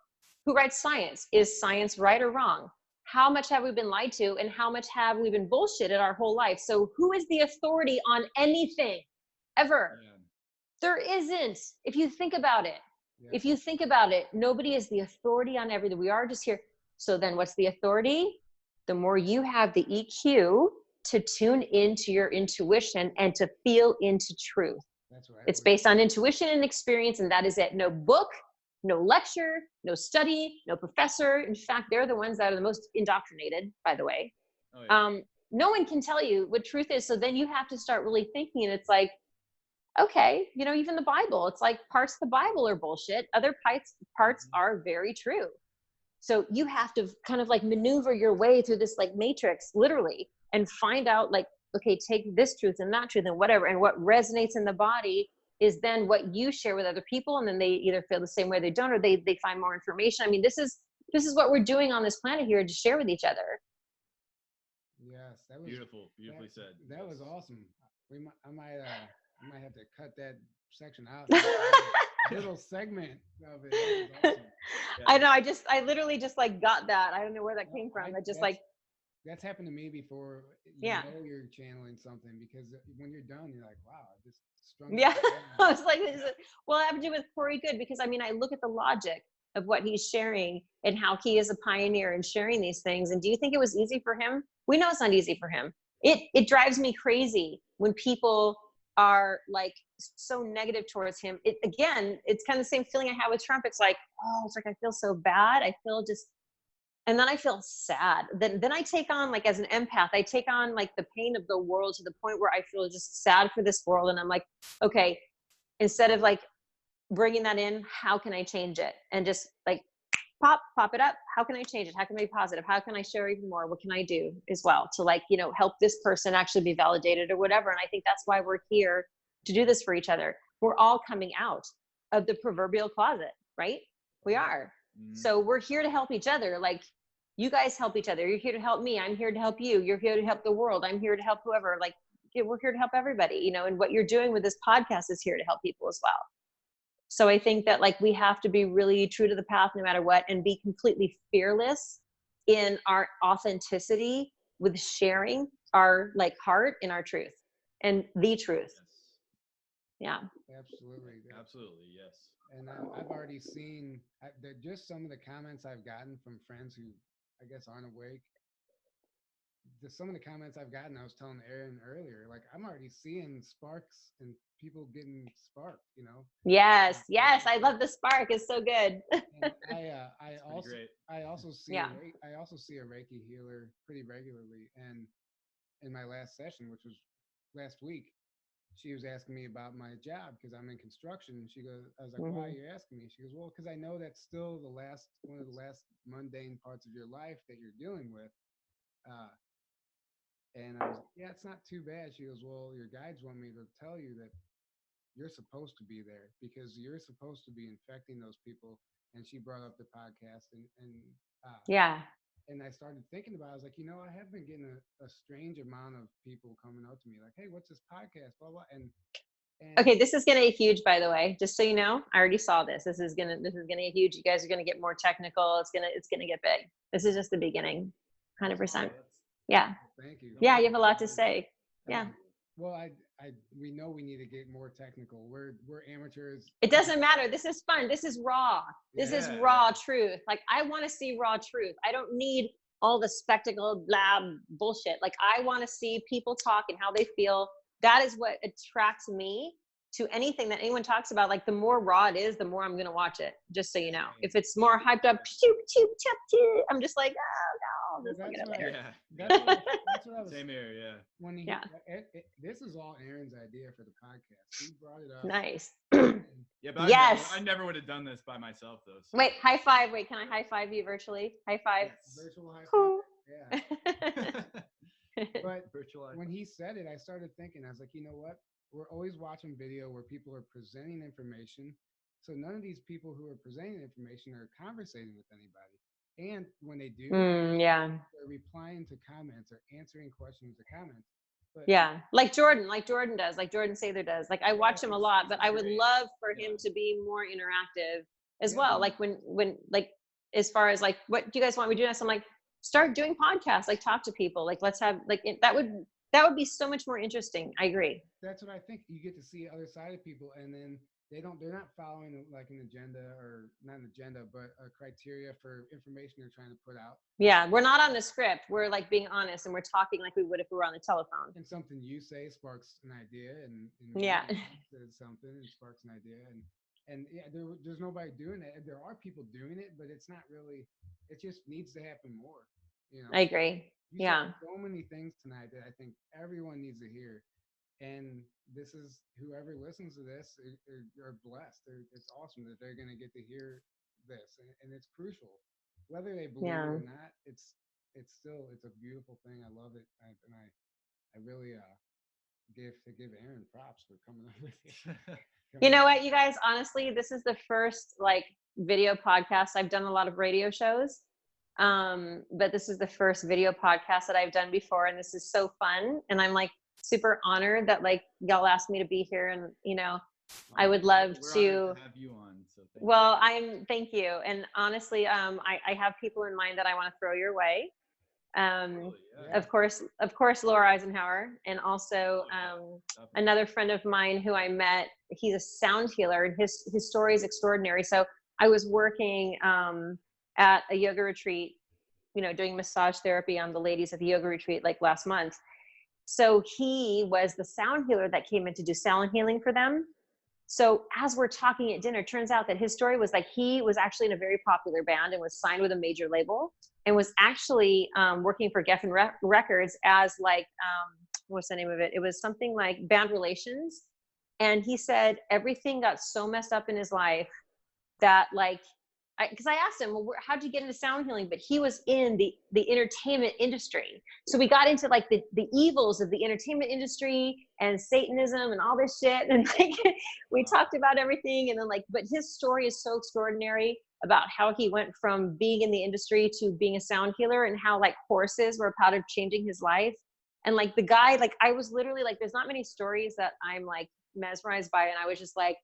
Who writes science? Is science right or wrong? How much have we been lied to, and how much have we been bullshitted our whole life? So who is the authority on anything ever? Yeah. There isn't. If you think about it, nobody is the authority on everything. We are just here. So then what's the authority? The more you have the EQ to tune into your intuition and to feel into truth. That's right. It's based on intuition and experience, and that is it. No book, no lecture, no study, no professor. In fact, they're the ones that are the most indoctrinated, by the way. Oh, yeah. No one can tell you what truth is. So then you have to start really thinking, and it's like, okay, even the Bible, it's like parts of the Bible are bullshit. Other parts are very true. So you have to kind of like maneuver your way through this like matrix, literally, and find out like, okay, take this truth and that truth and whatever, and what resonates in the body is then what you share with other people, and then they either feel the same way, they don't, or they find more information. I mean, this is what we're doing on this planet here, to share with each other. Yes, that was Beautifully said. That was Yes. awesome. I might have to cut that section out. And a little segment of it. That was awesome. I literally just like got that. I don't know where that came from. That's happened to me before. Yeah. You're channeling something, because when you're done, you're like, wow, I just strung Yeah. it I out. was like, well, I have to do with Corey Good, because I mean, I look at the logic of what he's sharing and how he is a pioneer in sharing these things. And do you think it was easy for him? We know it's not easy for him. It drives me crazy when people are like so negative towards him. Again, it's kind of the same feeling I have with Trump. It's like, oh, it's like, I feel so bad. I feel just, and then I feel sad. Then I take on, like, as an empath, I take on like the pain of the world to the point where I feel just sad for this world. And I'm like, okay, instead of like bringing that in, how can I change it? And just like pop it up. How can I change it? How can I be positive? How can I share even more? What can I do as well to, like, you know, help this person actually be validated or whatever? And I think that's why we're here, to do this for each other. We're all coming out of the proverbial closet, right? We are. So we're here to help each other. Like, you guys help each other. You're here to help me. I'm here to help you. You're here to help the world. I'm here to help whoever. Like, we're here to help everybody, you know, and what you're doing with this podcast is here to help people as well. So I think that, like, we have to be really true to the path no matter what, and be completely fearless in our authenticity with sharing our, like, heart and our truth and the truth. Yeah. Absolutely, yes. And I've already seen just some of the comments I've gotten from friends who, I guess, aren't awake. Some of the comments I've gotten, I was telling Aaron earlier, like, I'm already seeing sparks and people getting sparked, you know? Yes. I love the spark. It's so good. And I also see Yeah. I also see a Reiki healer pretty regularly. And in my last session, which was last week, she was asking me about my job, because I'm in construction. She goes, I was like, why are you asking me? She goes, well, because I know that's still one of the last mundane parts of your life that you're dealing with. And I was like, yeah, it's not too bad. She goes, well, your guides want me to tell you that you're supposed to be there, because you're supposed to be infecting those people. And she brought up the podcast, Yeah. and I started thinking about it. I was like, you know, I have been getting a strange amount of people coming up to me like, hey, what's this podcast? Blah, blah. And Okay, this is gonna be huge, by the way. Just so you know, I already saw this. This is gonna get huge. You guys are gonna get more technical. It's gonna get big. This is just the beginning. 100%. Yeah. Thank you. Yeah, you have a lot to say. Yeah. Well, we know we need to get more technical. We're amateurs. It doesn't matter. This is fun. This is raw. This is raw truth. Like, I want to see raw truth. I don't need all the spectacle, blah, bullshit. Like, I want to see people talk and how they feel. That is what attracts me to anything that anyone talks about. Like, the more raw it is, the more I'm going to watch it, just so you know. If it's more hyped up, I'm just like, oh, no. Just look at it later. That's what I was. Same here, yeah. When this is all Aaron's idea for the podcast. He brought it up. Nice. Yeah, but yes. I never would have done this by myself, though. So. Wait, high five. Wait, can I high five you virtually? High five. Yes. Virtual high five. Yeah. But when he said it, I started thinking, I was like, you know what? We're always watching video where people are presenting information. So none of these people who are presenting information are conversating with anybody. And when they do, they're replying to comments or answering questions or comments. But, like Jordan does, like Jordan Sather does. Like, I watch him a lot, but I would love for him to be more interactive as well. Like, when like, as far as like, what do you guys want me to do next? I'm like, start doing podcasts, like, talk to people, like, let's have, like, that would be so much more interesting. I agree. That's what I think. You get to see the other side of people, and then they're not following like an agenda, or not an agenda, but a criteria for information they're trying to put out. Yeah, we're not on the script. We're like being honest, and we're talking like we would if we were on the telephone. And something you say sparks an idea, and says something and sparks an idea, and there's nobody doing it. There are people doing it, but it's not really. It just needs to happen more. You know. I agree. You said so many things tonight that I think everyone needs to hear. And this is, whoever listens to this are blessed. It's awesome that they're going to get to hear this, and it's crucial, whether they believe it or not. It's a beautiful thing. I love it, and I really give Aaron props for coming up with it. You Coming know up what, with you that. guys, honestly, this is the first like video podcast. I've done a lot of radio shows. But this is the first video podcast that I've done before, and this is so fun. And I'm like super honored that like y'all asked me to be here, and I would love We're to. honored to have you on. So thank Well, thank you. And honestly, I have people in mind that I want to throw your way. you. Totally, yeah. Of course, Laura Eisenhower, and also Definitely. another friend of mine who I met. He's a sound healer, and his story is extraordinary. So I was working at a yoga retreat, doing massage therapy on the ladies at the yoga retreat like last month. So he was the sound healer that came in to do sound healing for them. So as we're talking at dinner, turns out that his story was like he was actually in a very popular band and was signed with a major label and was actually working for Geffen Records as like, what's the name of it? It was something like band relations. And he said everything got so messed up in his life that like, because I asked him, well, how'd you get into sound healing? But he was in the entertainment industry. So we got into like the evils of the entertainment industry and Satanism and all this shit. And like, we talked about everything. And then like, but his story is so extraordinary about how he went from being in the industry to being a sound healer, and how like horses were a part of changing his life. And like the guy, like I was literally like, there's not many stories that I'm like mesmerized by. And I was just like,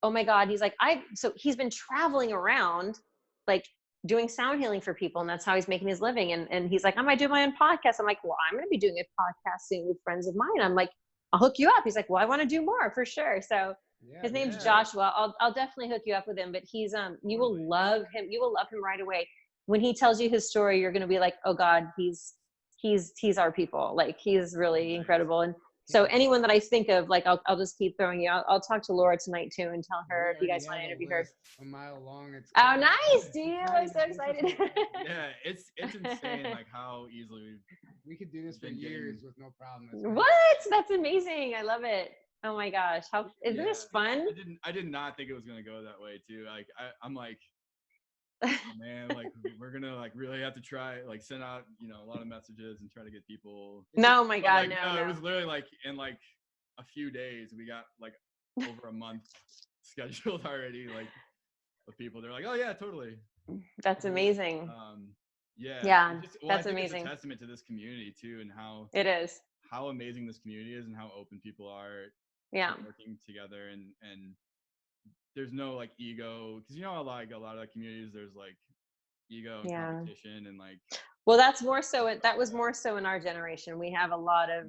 oh my God, he's like, so he's been traveling around, like doing sound healing for people. And that's how he's making his living. And he's like, I might do my own podcast. I'm like, well, I'm going to be doing a podcast soon with friends of mine. I'm like, I'll hook you up. He's like, well, I want to do more for sure. So his name's Joshua. I'll definitely hook you up with him, but he's, you will love him. You will love him right away. When he tells you his story, you're going to be like, oh God, he's our people. Like he's really incredible. And so anyone that I think of, like, I'll just keep throwing you out. I'll talk to Laura tonight too and tell her if you guys want to interview her. A mile long. It's Oh, nice, dude. I'm so excited. Yeah, it's insane like how easily we could do this for years with no problem. What? That's amazing. I love it. Oh my gosh. Isn't this fun? I did not think it was gonna go that way too. Like I'm like, oh, man, like we're gonna like really have to try like send out a lot of messages and try to get people. No, my God, like, no. It was literally like in like a few days we got like over a month scheduled already. Like with people, they're like, oh yeah, totally. That's amazing. Yeah. That's I think amazing. It's a testament to this community too, and how it is. How amazing this community is, and how open people are. Yeah. Working together, and there's no like ego, because a lot of the communities there's like ego and competition and like. Well, that was more so in our generation. We have a lot of.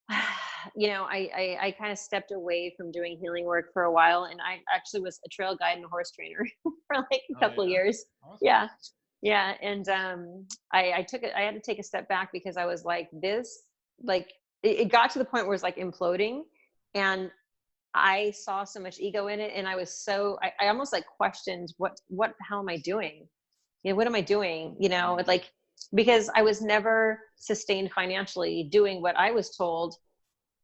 I kind of stepped away from doing healing work for a while, and I actually was a trail guide and a horse trainer for like a couple of years. Awesome. Yeah. And I had to take a step back because I was like, it got to the point where it was like imploding, and I saw so much ego in it, and I was I almost like questioned what the hell am I doing? What am I doing? Like, because I was never sustained financially doing what I was told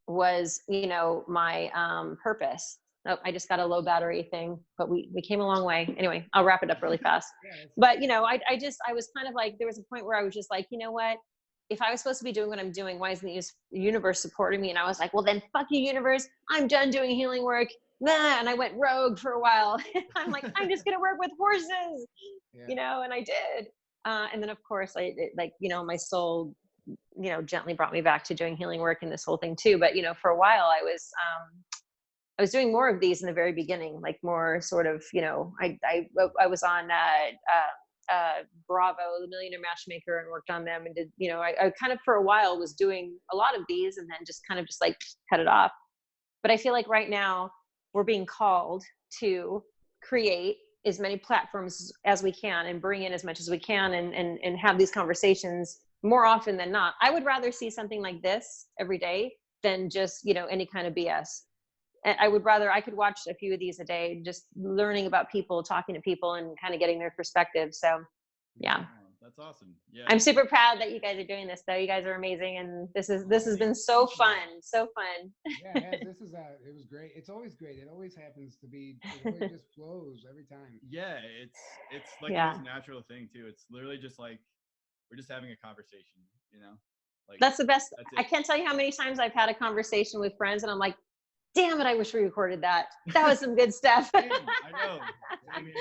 was, my purpose. Oh, I just got a low battery thing, but we came a long way. Anyway, I'll wrap it up really fast. But, I was kind of like, there was a point where I was just like, you know what? If I was supposed to be doing what I'm doing, why isn't the universe supporting me? And I was like, well, then fuck you, universe. I'm done doing healing work. Nah. And I went rogue for a while. I'm like, I'm just going to work with horses, and I did. And then of course my soul, gently brought me back to doing healing work and this whole thing too. But, for a while I was doing more of these in the very beginning, like more sort of, I was on Bravo, the Millionaire Matchmaker, and worked on them and did, I kind of for a while was doing a lot of these and then just kind of just like cut it off. But I feel like right now we're being called to create as many platforms as we can and bring in as much as we can and have these conversations more often than not. I would rather see something like this every day than just, any kind of BS. And I could watch a few of these a day, just learning about people, talking to people and kind of getting their perspective. So yeah. That's awesome. Yeah. I'm super proud that you guys are doing this though. You guys are amazing. And this has been so fun. So fun. Yeah, it was great. It's always great. It always happens to be, it always just flows every time. Yeah. It's like the most natural thing too. It's literally just like, we're just having a conversation, Like That's the best. that's I it. can't tell you how many times I've had a conversation with friends and I'm like, damn it, I wish we recorded that. That was some good stuff. Same, I know. Same here.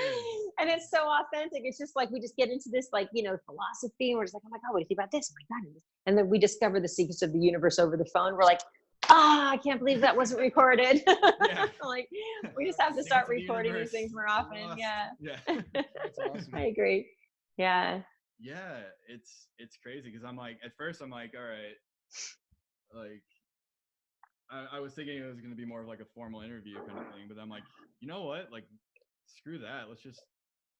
And it's so authentic. It's just like we just get into this, like, you know, philosophy. And we're just like, oh my God, what do you think about this? Oh my God. And then we discover the secrets of the universe over the phone. We're like, I can't believe that wasn't recorded. Yeah. Like, we just have to Secrets start of the recording these universe things more are often. lost. Yeah. Yeah. That's awesome. I agree. Yeah. Yeah, it's crazy because I'm like, at first I'm like, all right, like I was thinking it was going to be more of like a formal interview kind of thing, but I'm like, you know what, like screw that, let's just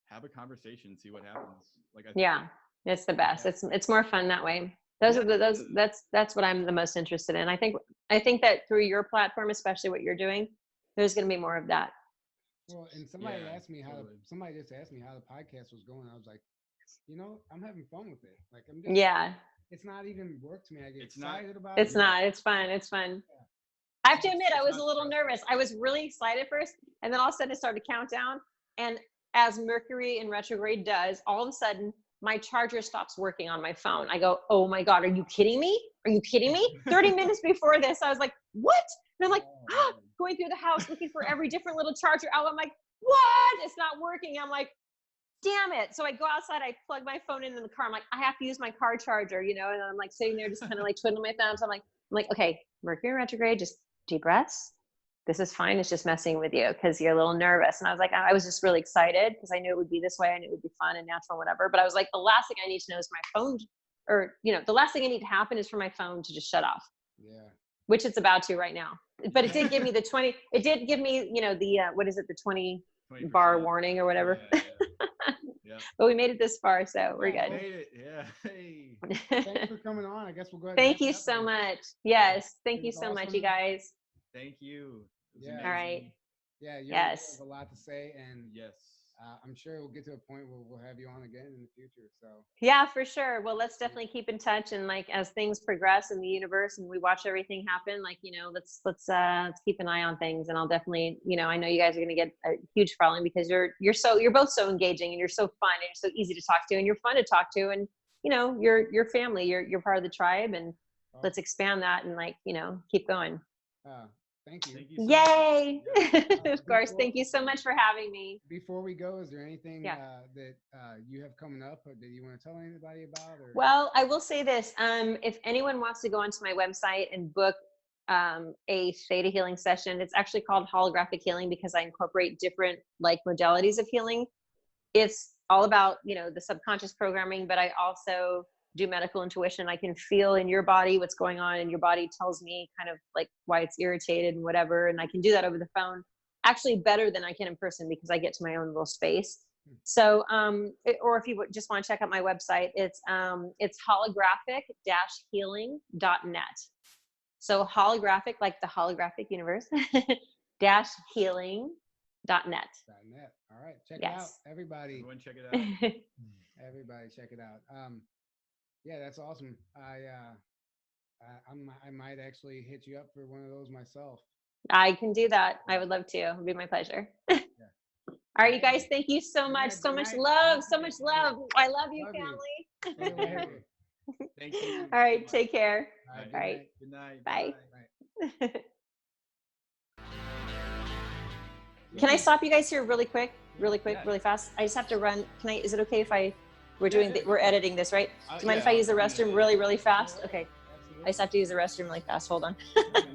have a conversation, see what happens. Like Yeah, it's the best. It's more fun that way. Those are that's what I'm the most interested in. I think that through your platform, especially what you're doing, there's going to be more of that. Well, and somebody Yeah, asked me totally. somebody just asked me how the podcast was going. I was like, you know, I'm having fun with it. Like I'm just, Yeah, it's not even work to me. I get It's not- excited about it's it. not. It's fun. It's fun. Yeah. I have to admit, I It's was a not little stressful. nervous. I was really excited first, and then all of a sudden it started to count down. And as Mercury in retrograde does, all of a sudden my charger stops working on my phone. I go, oh my God, are you kidding me? Are you kidding me? 30 minutes before this, I was like, what? And I'm like, going through the house looking for every different little charger outlet. I'm like, what? It's not working. I'm like, damn it. So I go outside, I plug my phone in the car. I'm like, I have to use my car charger, you know? And I'm like sitting there just kind of like twiddling my thumbs. I'm like, okay, Mercury retrograde, just deep breaths. This is fine. It's just messing with you because you're a little nervous. And I was like, I was just really excited because I knew it would be this way and it would be fun and natural and whatever. But I was like, the last thing I need to know is my phone, or, you know, the last thing I need to happen is for my phone to just shut off. Yeah. Which it's about to right now. But it did give me it did give me, you know, the, what is it? The 20 bar warning or whatever. Yeah. But we made it this far, so we're good. Made it. Yeah. Hey. Thanks for coming on. I guess we'll go ahead. Thank you so much. Yes. Thank It you was so much, awesome. you guys. Thank you. It was Yeah. amazing. All right. Yeah. You Yes. have a lot to say, and Yes. I'm sure we'll get to a point where we'll have you on again in the future. So Yeah, for sure. Well, let's definitely keep in touch, and like as things progress in the universe and we watch everything happen, like, you know, let's keep an eye on things. And I'll definitely, you know, I know you guys are going to get a huge following because you're both so engaging and you're so fun and you're so easy to talk to and you're fun to talk to, and you know, you're family, you're part of the tribe, and let's expand that and, like, you know, keep going. thank you. Thank you so Yay. much. Yeah. Of course. Thank you so much for having me. Before we go, is there anything Yeah. that you have coming up or that you want to tell anybody about? Or? Well, I will say this. If anyone wants to go onto my website and book a Theta Healing session, it's actually called holographic healing because I incorporate different like modalities of healing. It's all about, you know, the subconscious programming, but I also do medical intuition. I can feel in your body what's going on, and your body tells me kind of like why it's irritated and whatever. And I can do that over the phone, actually better than I can in person because I get to my own little space. So, or if you just want to check out my website, it's holographic-healing.net. So holographic, like the holographic universe, -healing.net. .net. All right, check it Yes. out, everybody. Everyone check it out. Everybody, check it out. Yeah, that's awesome. I might actually hit you up for one of those myself. I can do that. I would love to. It would be my pleasure. All right, you guys, thank you so Good much. night, So good much night. love. So much love. I love you, Love you. family. Thank you. All right, take care. Good All right. night. Good night. Bye. Bye. Can I stop you guys here really quick, really fast? I just have to run. Is it okay if we're editing this, right? Do you mind if I use the restroom really fast? Okay. I just have to use the restroom really fast. Hold on.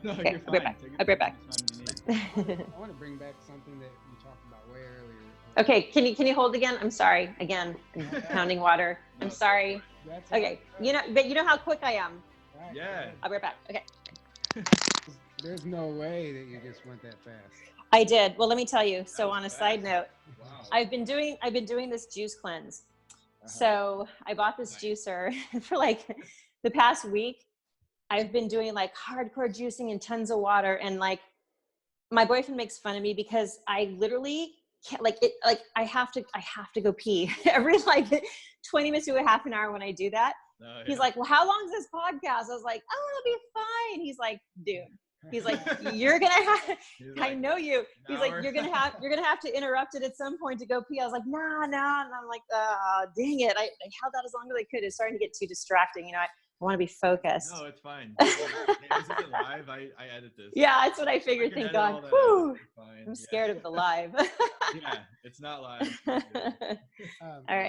No, Okay, you're I'll be fine. back. Take your I'll be right back. time you need. I want to bring back something that you talked about way earlier. Okay, can you hold again? I'm sorry. Again, I'm pounding water. I'm sorry. That's Okay, all but you know how quick I am. right. Yeah. I'll be right back. Okay. There's no way that you just went that fast. I did. Well, let me tell you. So was on a fast. side note, Wow. I've been doing this juice cleanse. So I bought this juicer for like the past week. I've been doing like hardcore juicing and tons of water, and like my boyfriend makes fun of me because I literally can't I have to go pee every like 20 minutes to a half an hour when I do that. No, He's yeah. like, well, how long is this podcast? I was like, oh, it'll be fine. He's like, dude. He's like, you're gonna have. He's I like, know you. He's like, hour. you're gonna have to interrupt it at some point to go pee. I was like, nah. And I'm like, dang it. I held out as long as I could. It's starting to get too distracting. You know, want to be focused. No, it's fine. Hey, this isn't live. I edit this. Yeah, that's what I I figured. can Thank edit all God. that Whew. out. It's fine. I'm scared of the live. Yeah, it's not live. Um, All right.